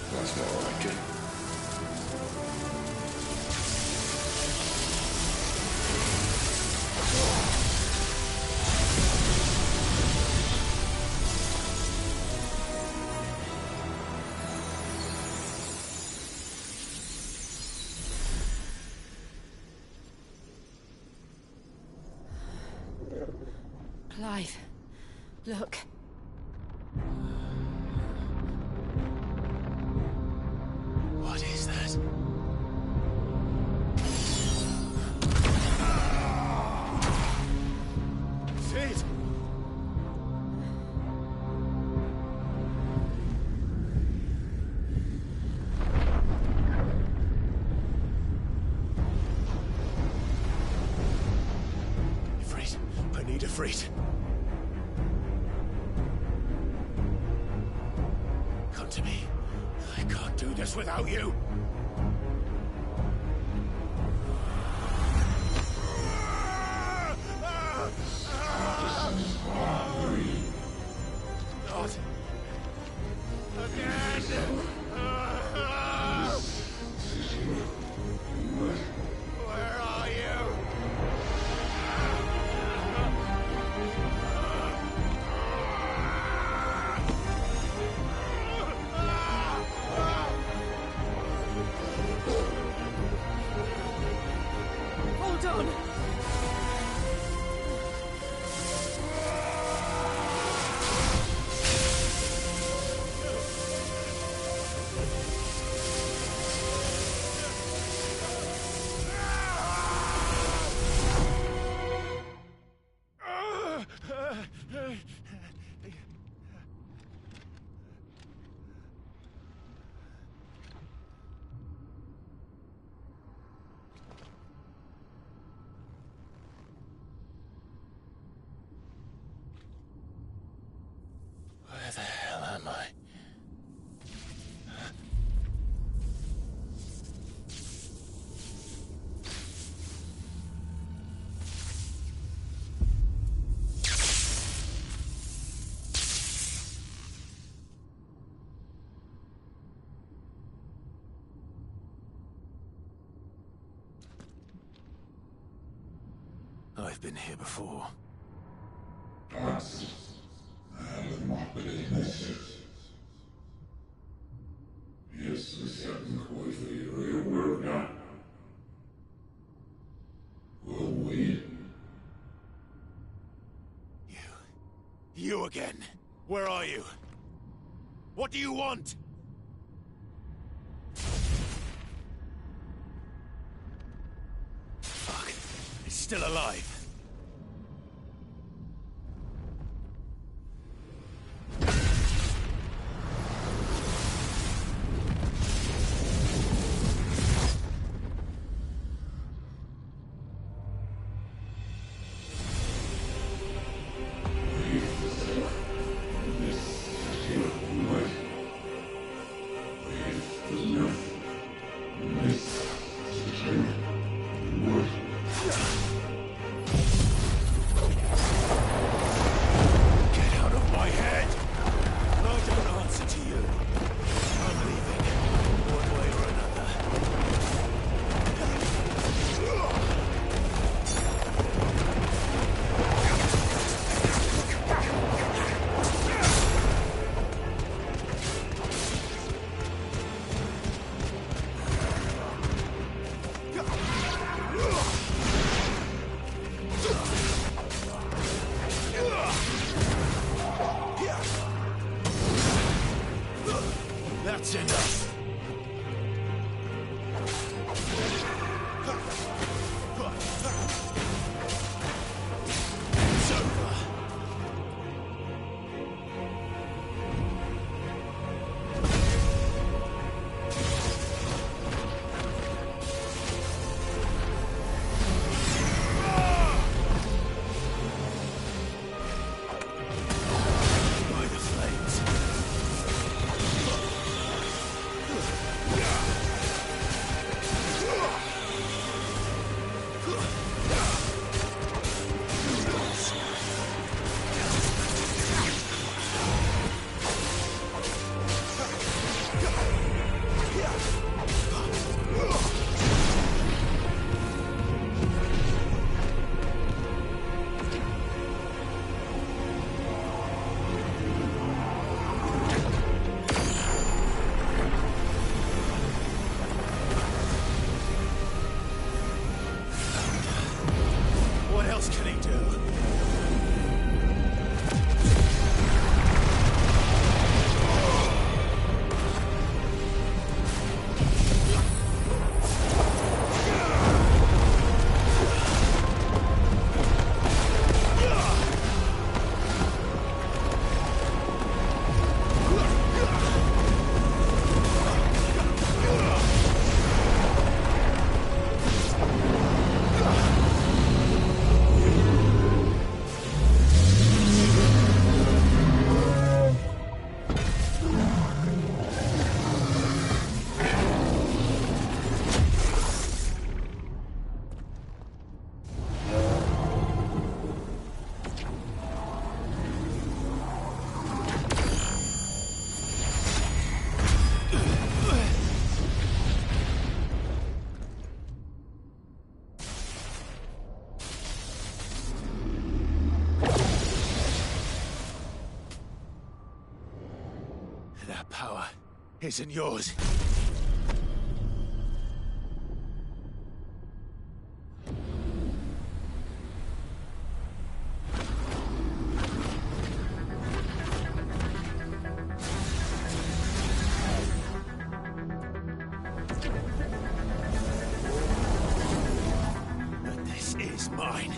That's more like it. Clive, look. What is that? Sid! Ifrit, I need Ifrit. Come to me. I can't do this us without you. Not again. Where are you? Hold on! Where the hell am I? I've been here before. You again. Where are you? What do you want? Fuck. It's still alive. That's enough. It's over. By the flames. isn't yours. But this is mine.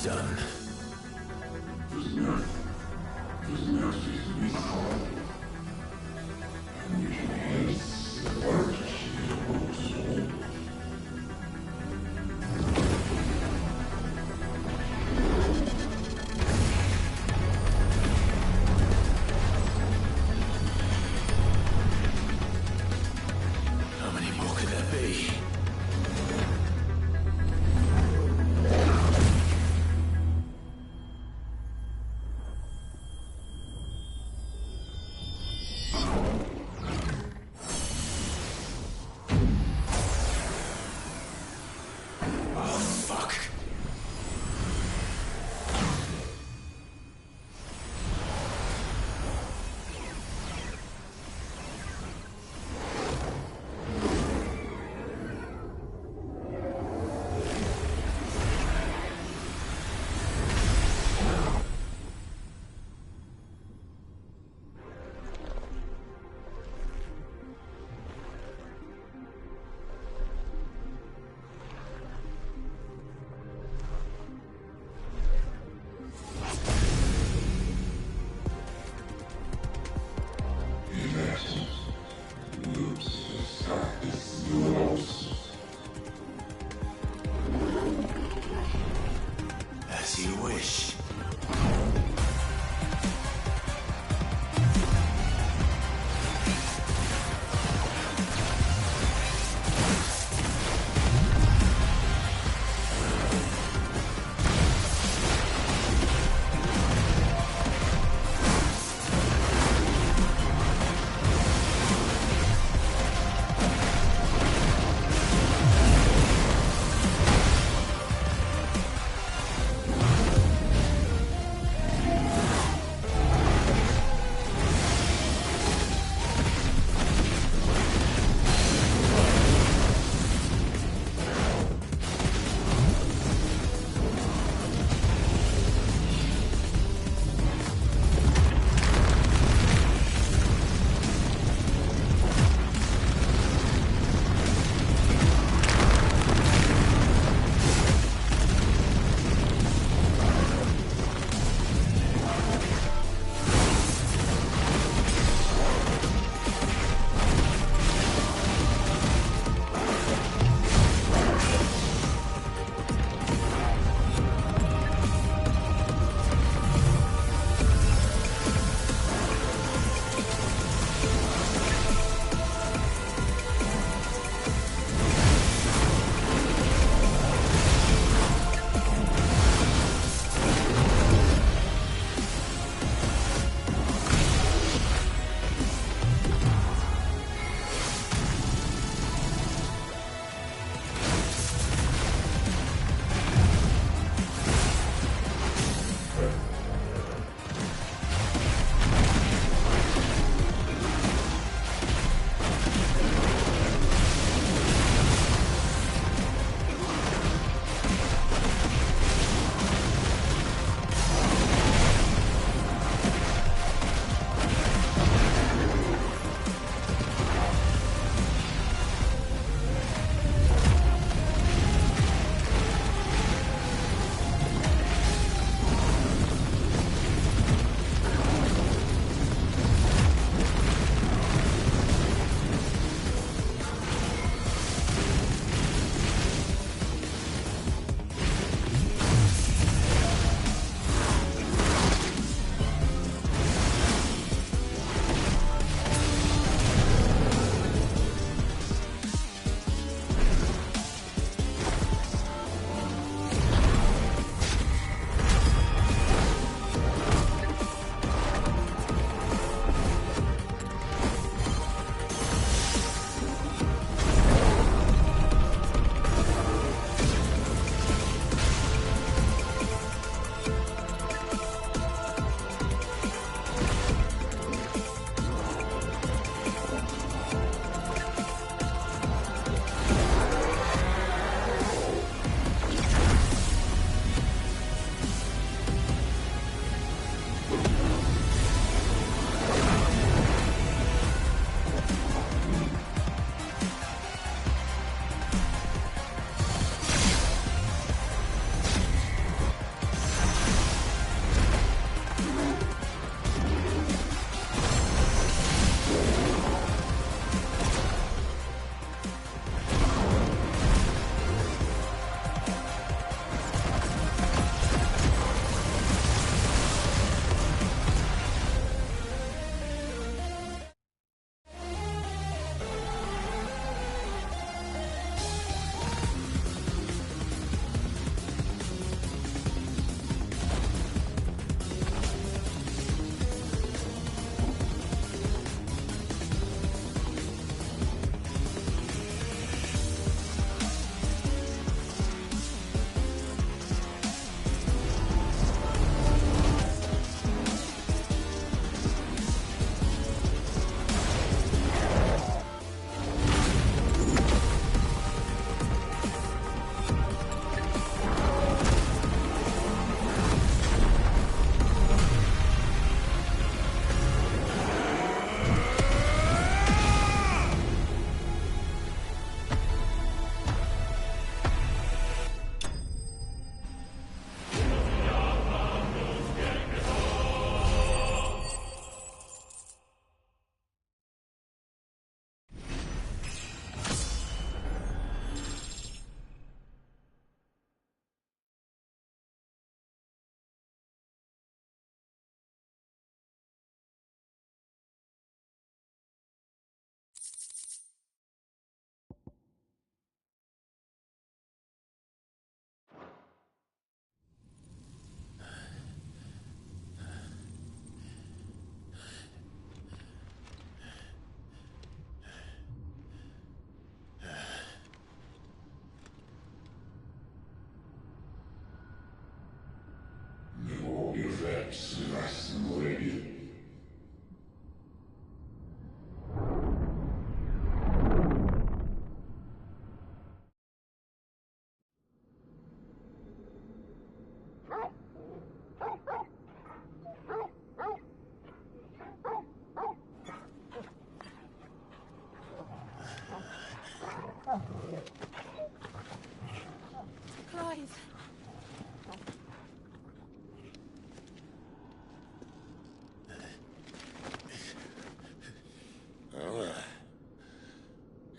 done. How many more could there be?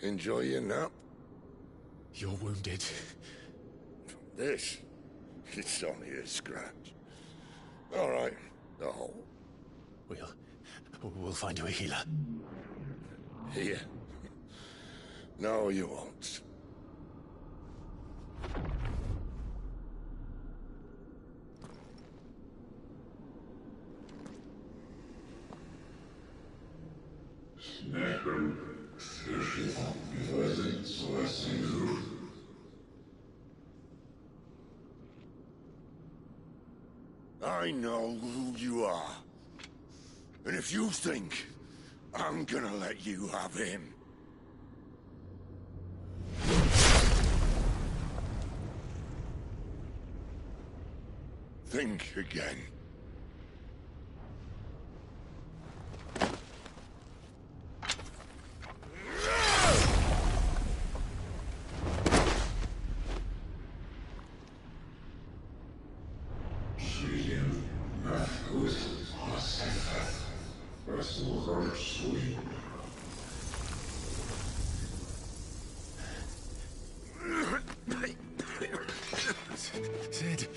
Enjoy your nap? You're wounded. This? It's only a scratch. All right, the hole. We'll find you a healer. Here? No, you won't. I know who you are. And if you think I'm gonna let you have him... think again. Sid.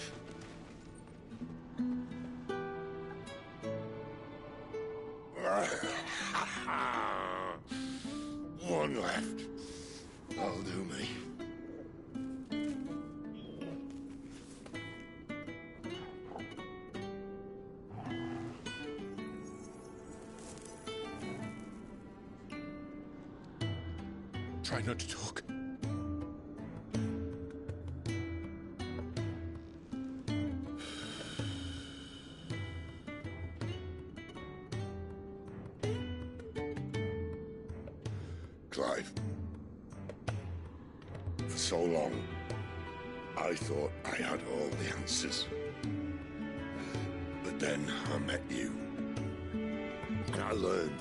One left. That'll do me. Try not to talk. Clive. For so long, I thought I had all the answers. But then I met you. And I learned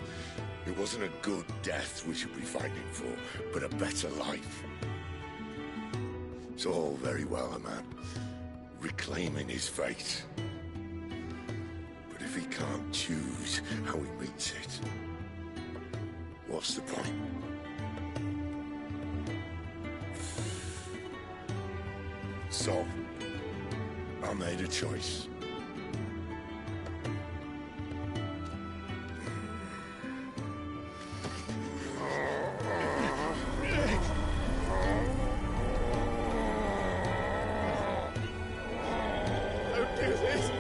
it wasn't a good death we should be fighting for, but a better life. It's all very well, a man reclaiming his fate. But if he can't choose how he meets it, what's the point? So, I made a choice. Don't do this!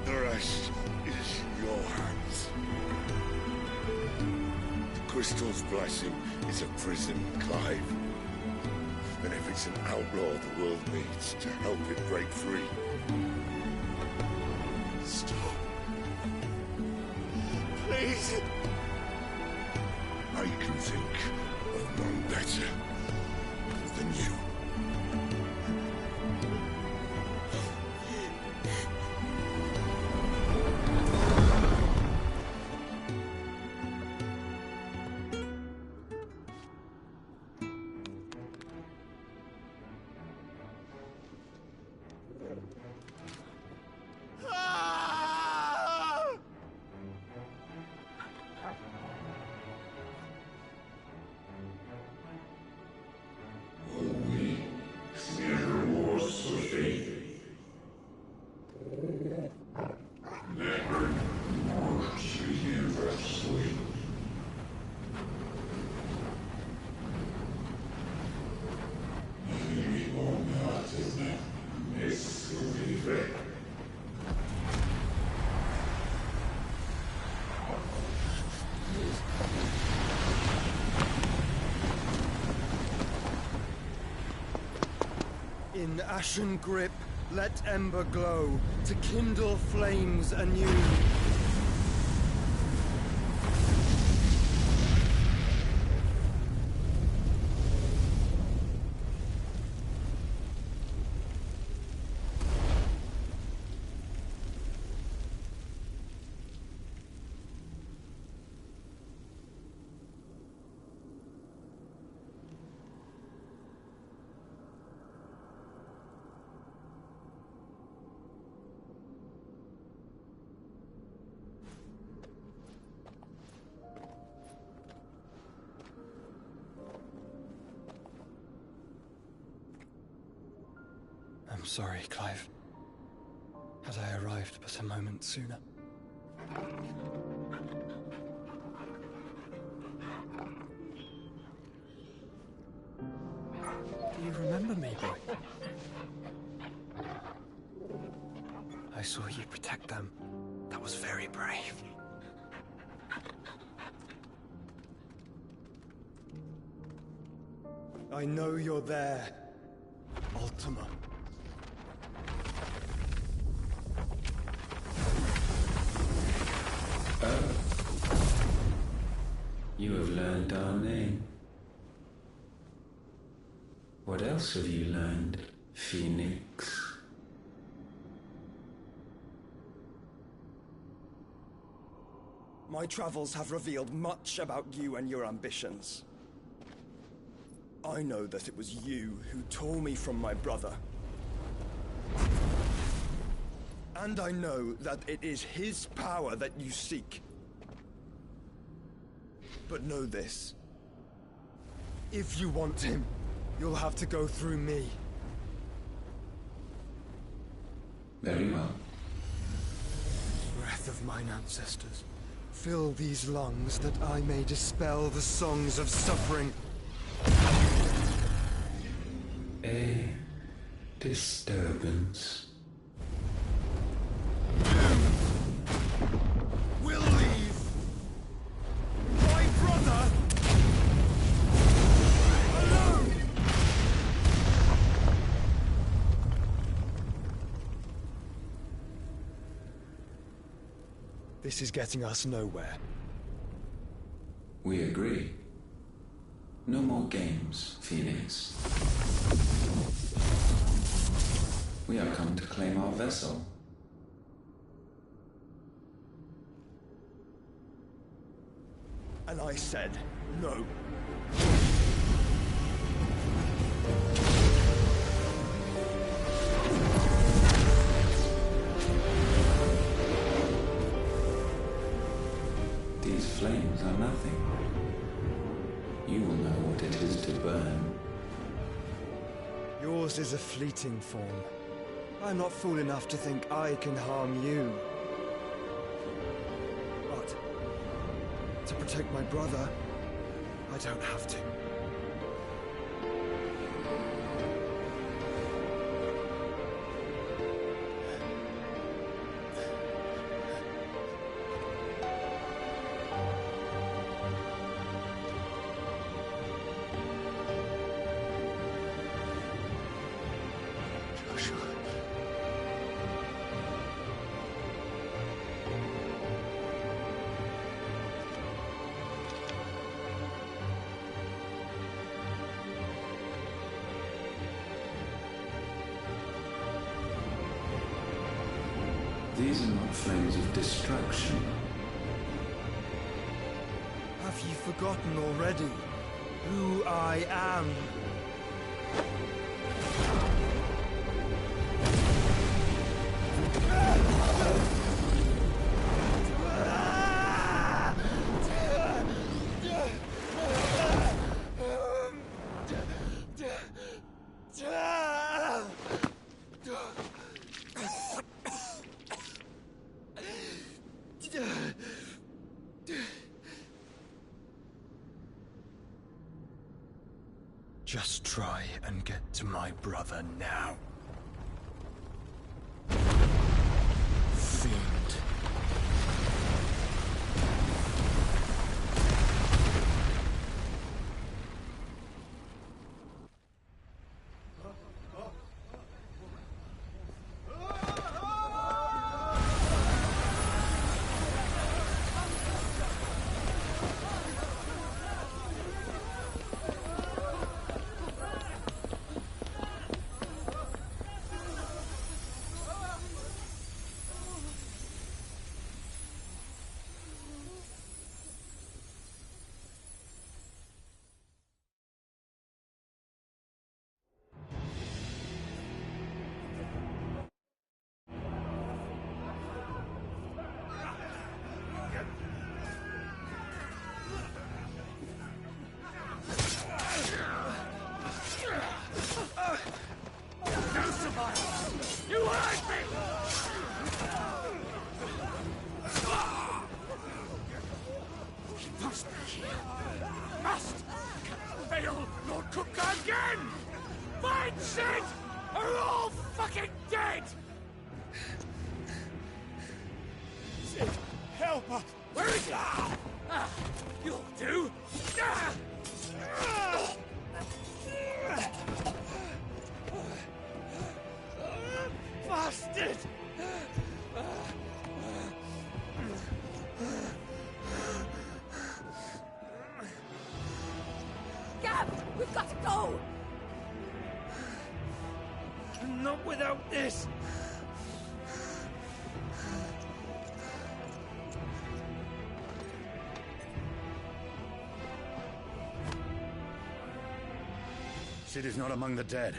The rest is in your hands. The Crystal's blessing is a prison, Clive. And if it's an outlaw the world needs to help it break free... Stop. Please. I can think of none better than you. In ashen grip, let ember glow, to kindle flames anew. I'm sorry, Clive. Had I arrived but a moment sooner. Do you remember me, boy? I saw you protect them. That was very brave. I know you're there, Ultima. Oh. You have learned our name. What else have you learned, Phoenix? My travels have revealed much about you and your ambitions. I know that it was you who tore me from my brother. And I know that it is his power that you seek. But know this. If you want him, you'll have to go through me. Very well. Breath of mine ancestors, fill these lungs that I may dispel the songs of suffering. A disturbance. We'll leave. My brother alone. This is getting us nowhere. We agree. No more games, Phoenix. We are come to claim our vessel. And I said no. These flames are nothing. You will know what it is to burn. Yours is a fleeting form. I'm not fool enough to think I can harm you. But to protect my brother, I don't have to. These are not flames of destruction. Have you forgotten already who I am? Just try and get to my brother now. Fiend. Sid are all fucking dead! Sid, help us! Where is he? You'll do! Bastard! Gab, we've got to go! Not without this! Sid is not among the dead.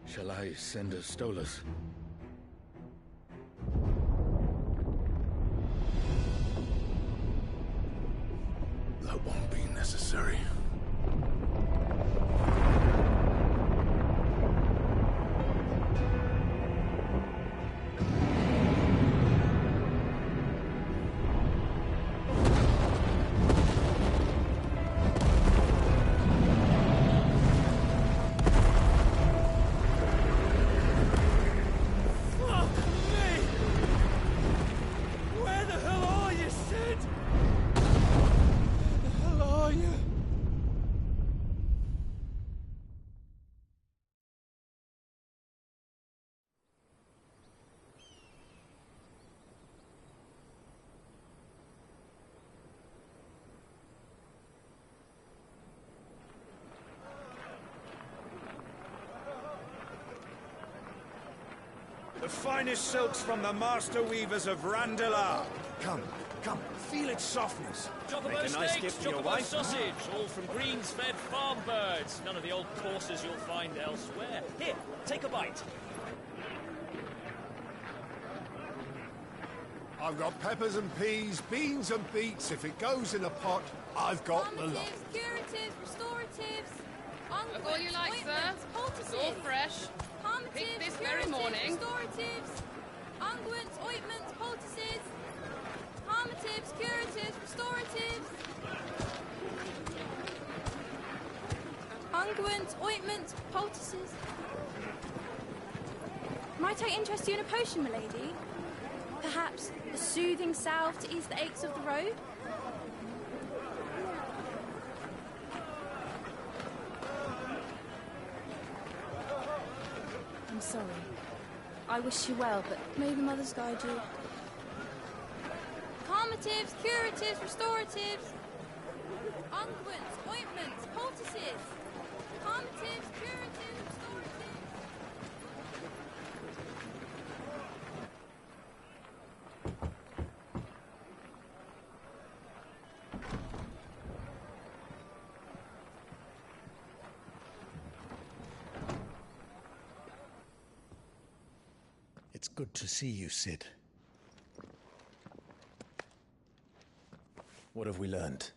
Shall I send a Stolas? That won't be necessary. The finest silks from the master weavers of Randalar. Come, come, feel its softness. Chocobo Make a nice steaks, gift for your chocobo wife. sausage, all from greens-fed farm birds. None of the old courses you'll find elsewhere. Here, take a bite. I've got peppers and peas, beans and beets. If it goes in a pot, I've got the lot. Curatives, restoratives, Look all you like, sir. It's all fresh. Picked this very morning. Restoratives, unguents, ointments, poultices, harmatives, curatives, restoratives, unguents, ointments, poultices. Might I interest you in a potion, milady? Perhaps a soothing salve to ease the aches of the road? I'm sorry. I wish you well, but may the mothers guide you. Harmatives, curatives, restoratives, unguents, ointments, poultices, harmatives, curatives, restoratives. It's good to see you, Sid. What have we learned?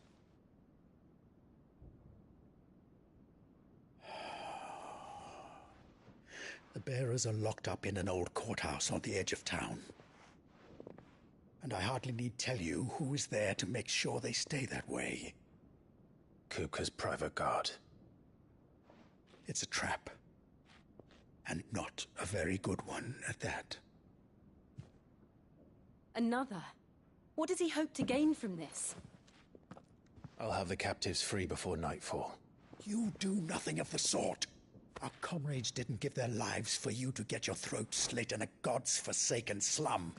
The bearers are locked up in an old courthouse on the edge of town. And I hardly need tell you who is there to make sure they stay that way. Kupka's private guard. It's a trap. And not a very good one at that. Another? What does he hope to gain from this? I'll have the captives free before nightfall. You do nothing of the sort. Our comrades didn't give their lives for you to get your throat slit in a god's forsaken slum.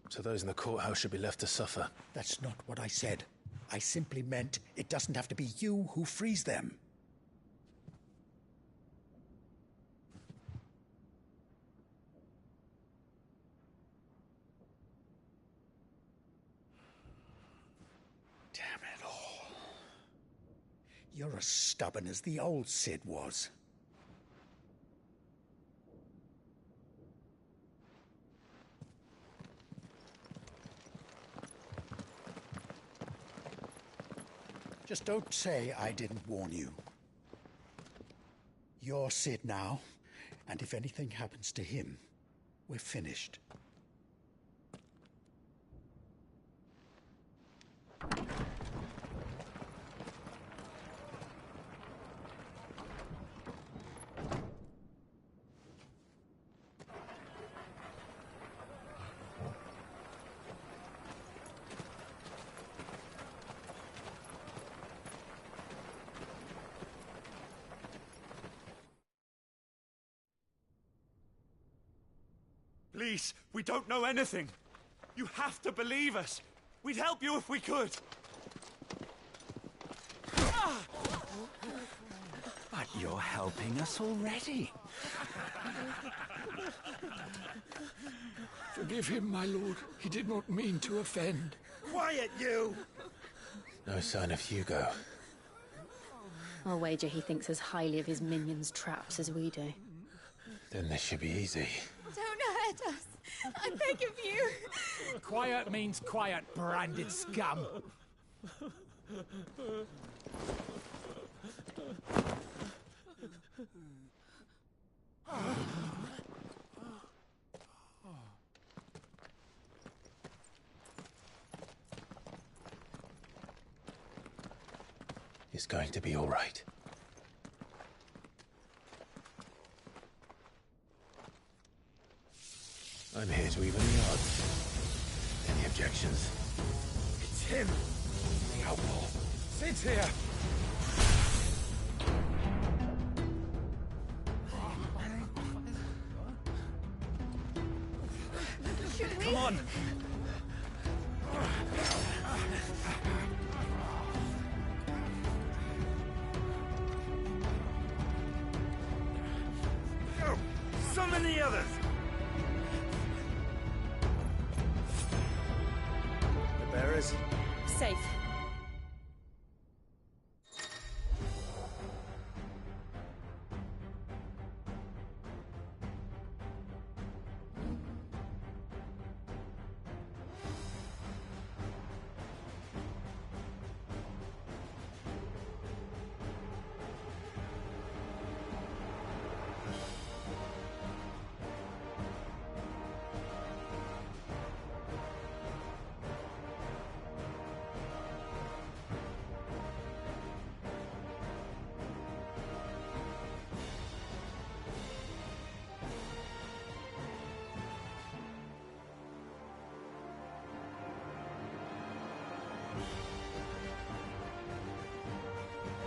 So those in the courthouse should be left to suffer. That's not what I said. I simply meant it doesn't have to be you who frees them. Damn it all. You're as stubborn as the old Sid was. Just don't say I didn't warn you. You're Sid now, and if anything happens to him, we're finished. Please, we don't know anything. You have to believe us. We'd help you if we could. But you're helping us already. Forgive him, my lord. He did not mean to offend. Quiet, you! No sign of Hugo. I'll wager he thinks as highly of his minions' traps as we do. Then this should be easy. Don't hurt us. I beg of you. Quiet means quiet, branded scum. It's going to be all right. I'm here to even the odds. Any objections? It's him! The outlaw. Sid's here! Come on! Go! Summon the others! The bearers? Safe.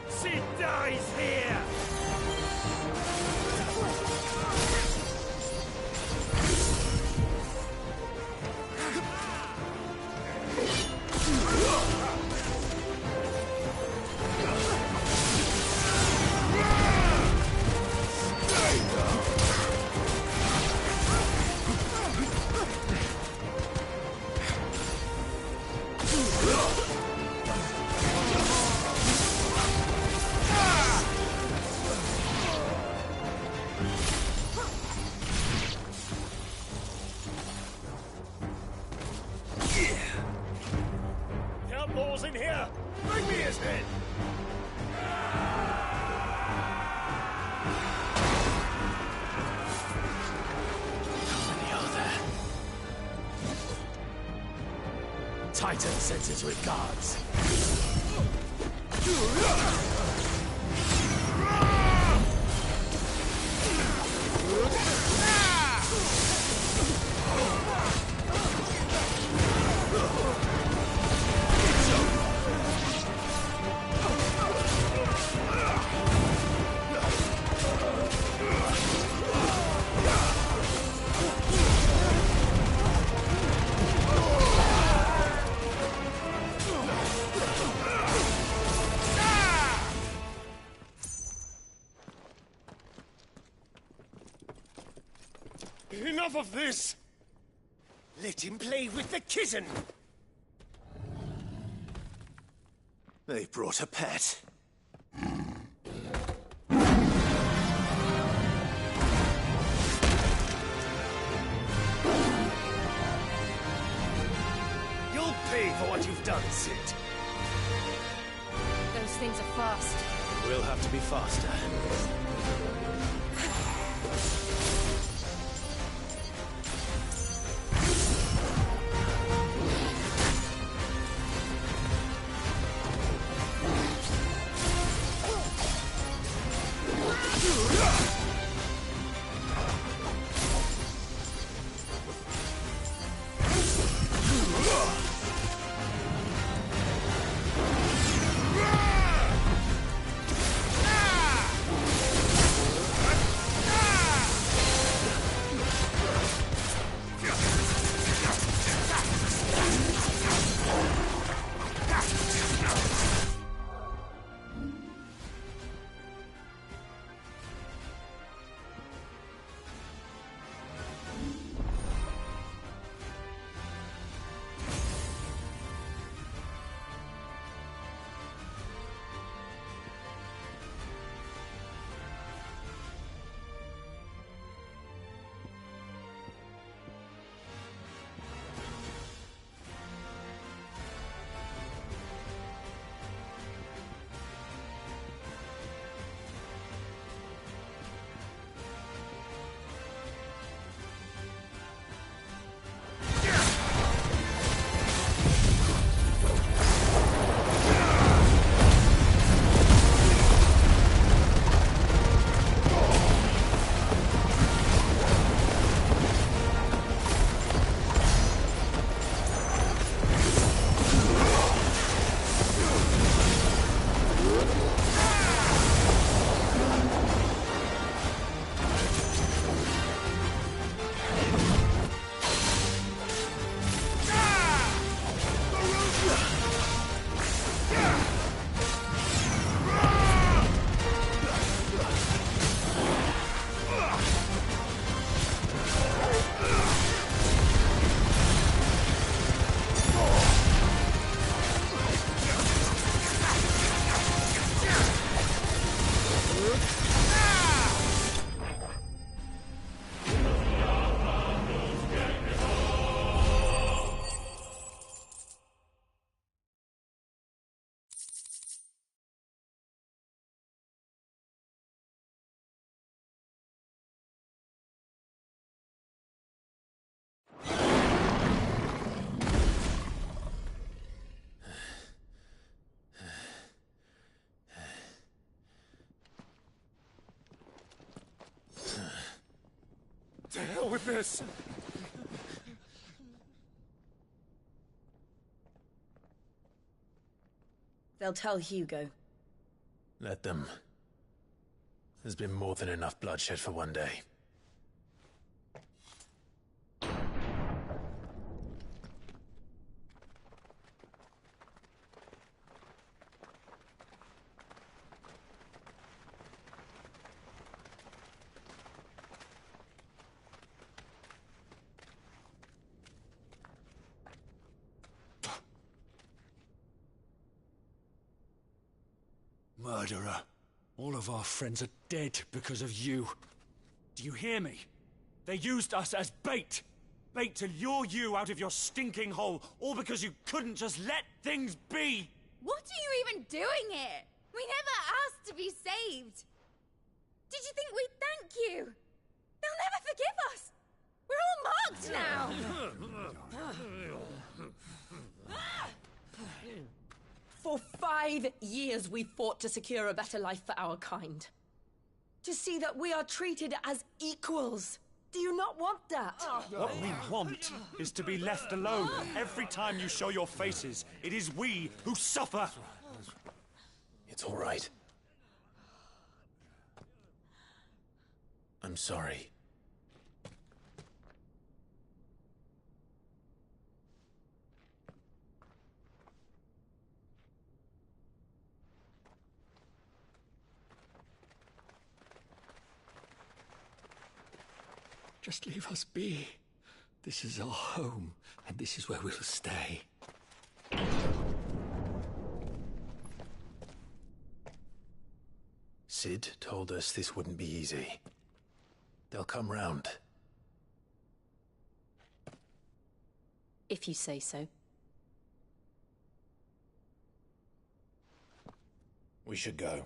Sid dies here! Outlaws in here! Bring me his head! How many are there? Titan sends his regards. Enough of this! Let him play with the kitten! They brought a pet. You'll pay for what you've done, Sid. Those things are fast. We'll have to be faster. To hell with this! They'll tell Hugo. Let them. There's been more than enough bloodshed for one day. Murderer. All of our friends are dead because of you. Do you hear me? They used us as bait. Bait to lure you out of your stinking hole, all because you couldn't just let things be. What are you even doing here? We never asked to be saved. Did you think we'd thank you? They'll never forgive us. We're all marked now. For 5 years we fought to secure a better life for our kind. To see that we are treated as equals. Do you not want that? What we want is to be left alone. Every time you show your faces, it is we who suffer. It's all right. I'm sorry. Just leave us be. This is our home, and this is where we'll stay. Cid told us this wouldn't be easy. They'll come round. If you say so. We should go.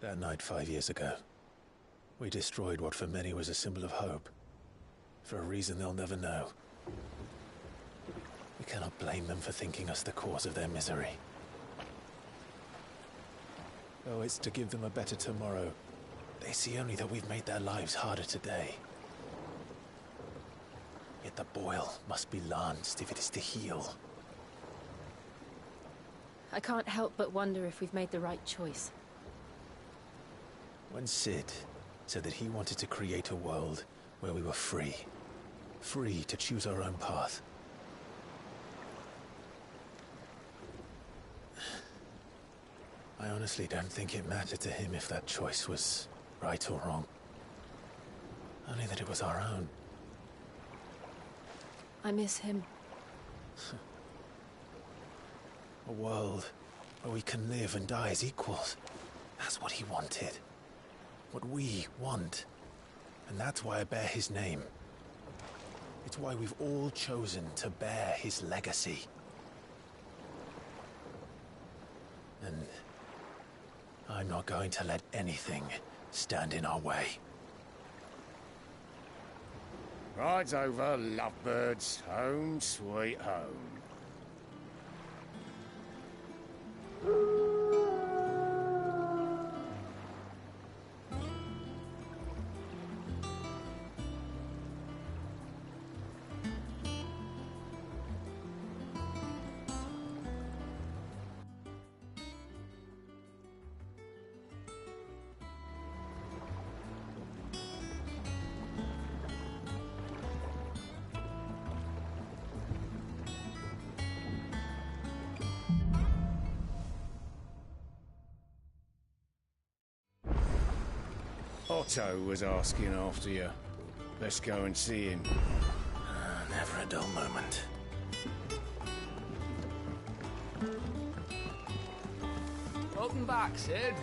That night 5 years ago, we destroyed what for many was a symbol of hope. For a reason they'll never know. We cannot blame them for thinking us the cause of their misery. Though it's to give them a better tomorrow, they see only that we've made their lives harder today. Yet the boil must be lanced if it is to heal. I can't help but wonder if we've made the right choice. When Cid said that he wanted to create a world where we were free. Free to choose our own path. I honestly don't think it mattered to him if that choice was right or wrong. Only that it was our own. I miss him. A world where we can live and die as equals. That's what he wanted. What we want. And that's why I bear his name. It's why we've all chosen to bear his legacy. And I'm not going to let anything stand in our way. Rides over, lovebirds, home sweet home. Otto was asking after you. Let's go and see him. Never a dull moment. Welcome back, Sid.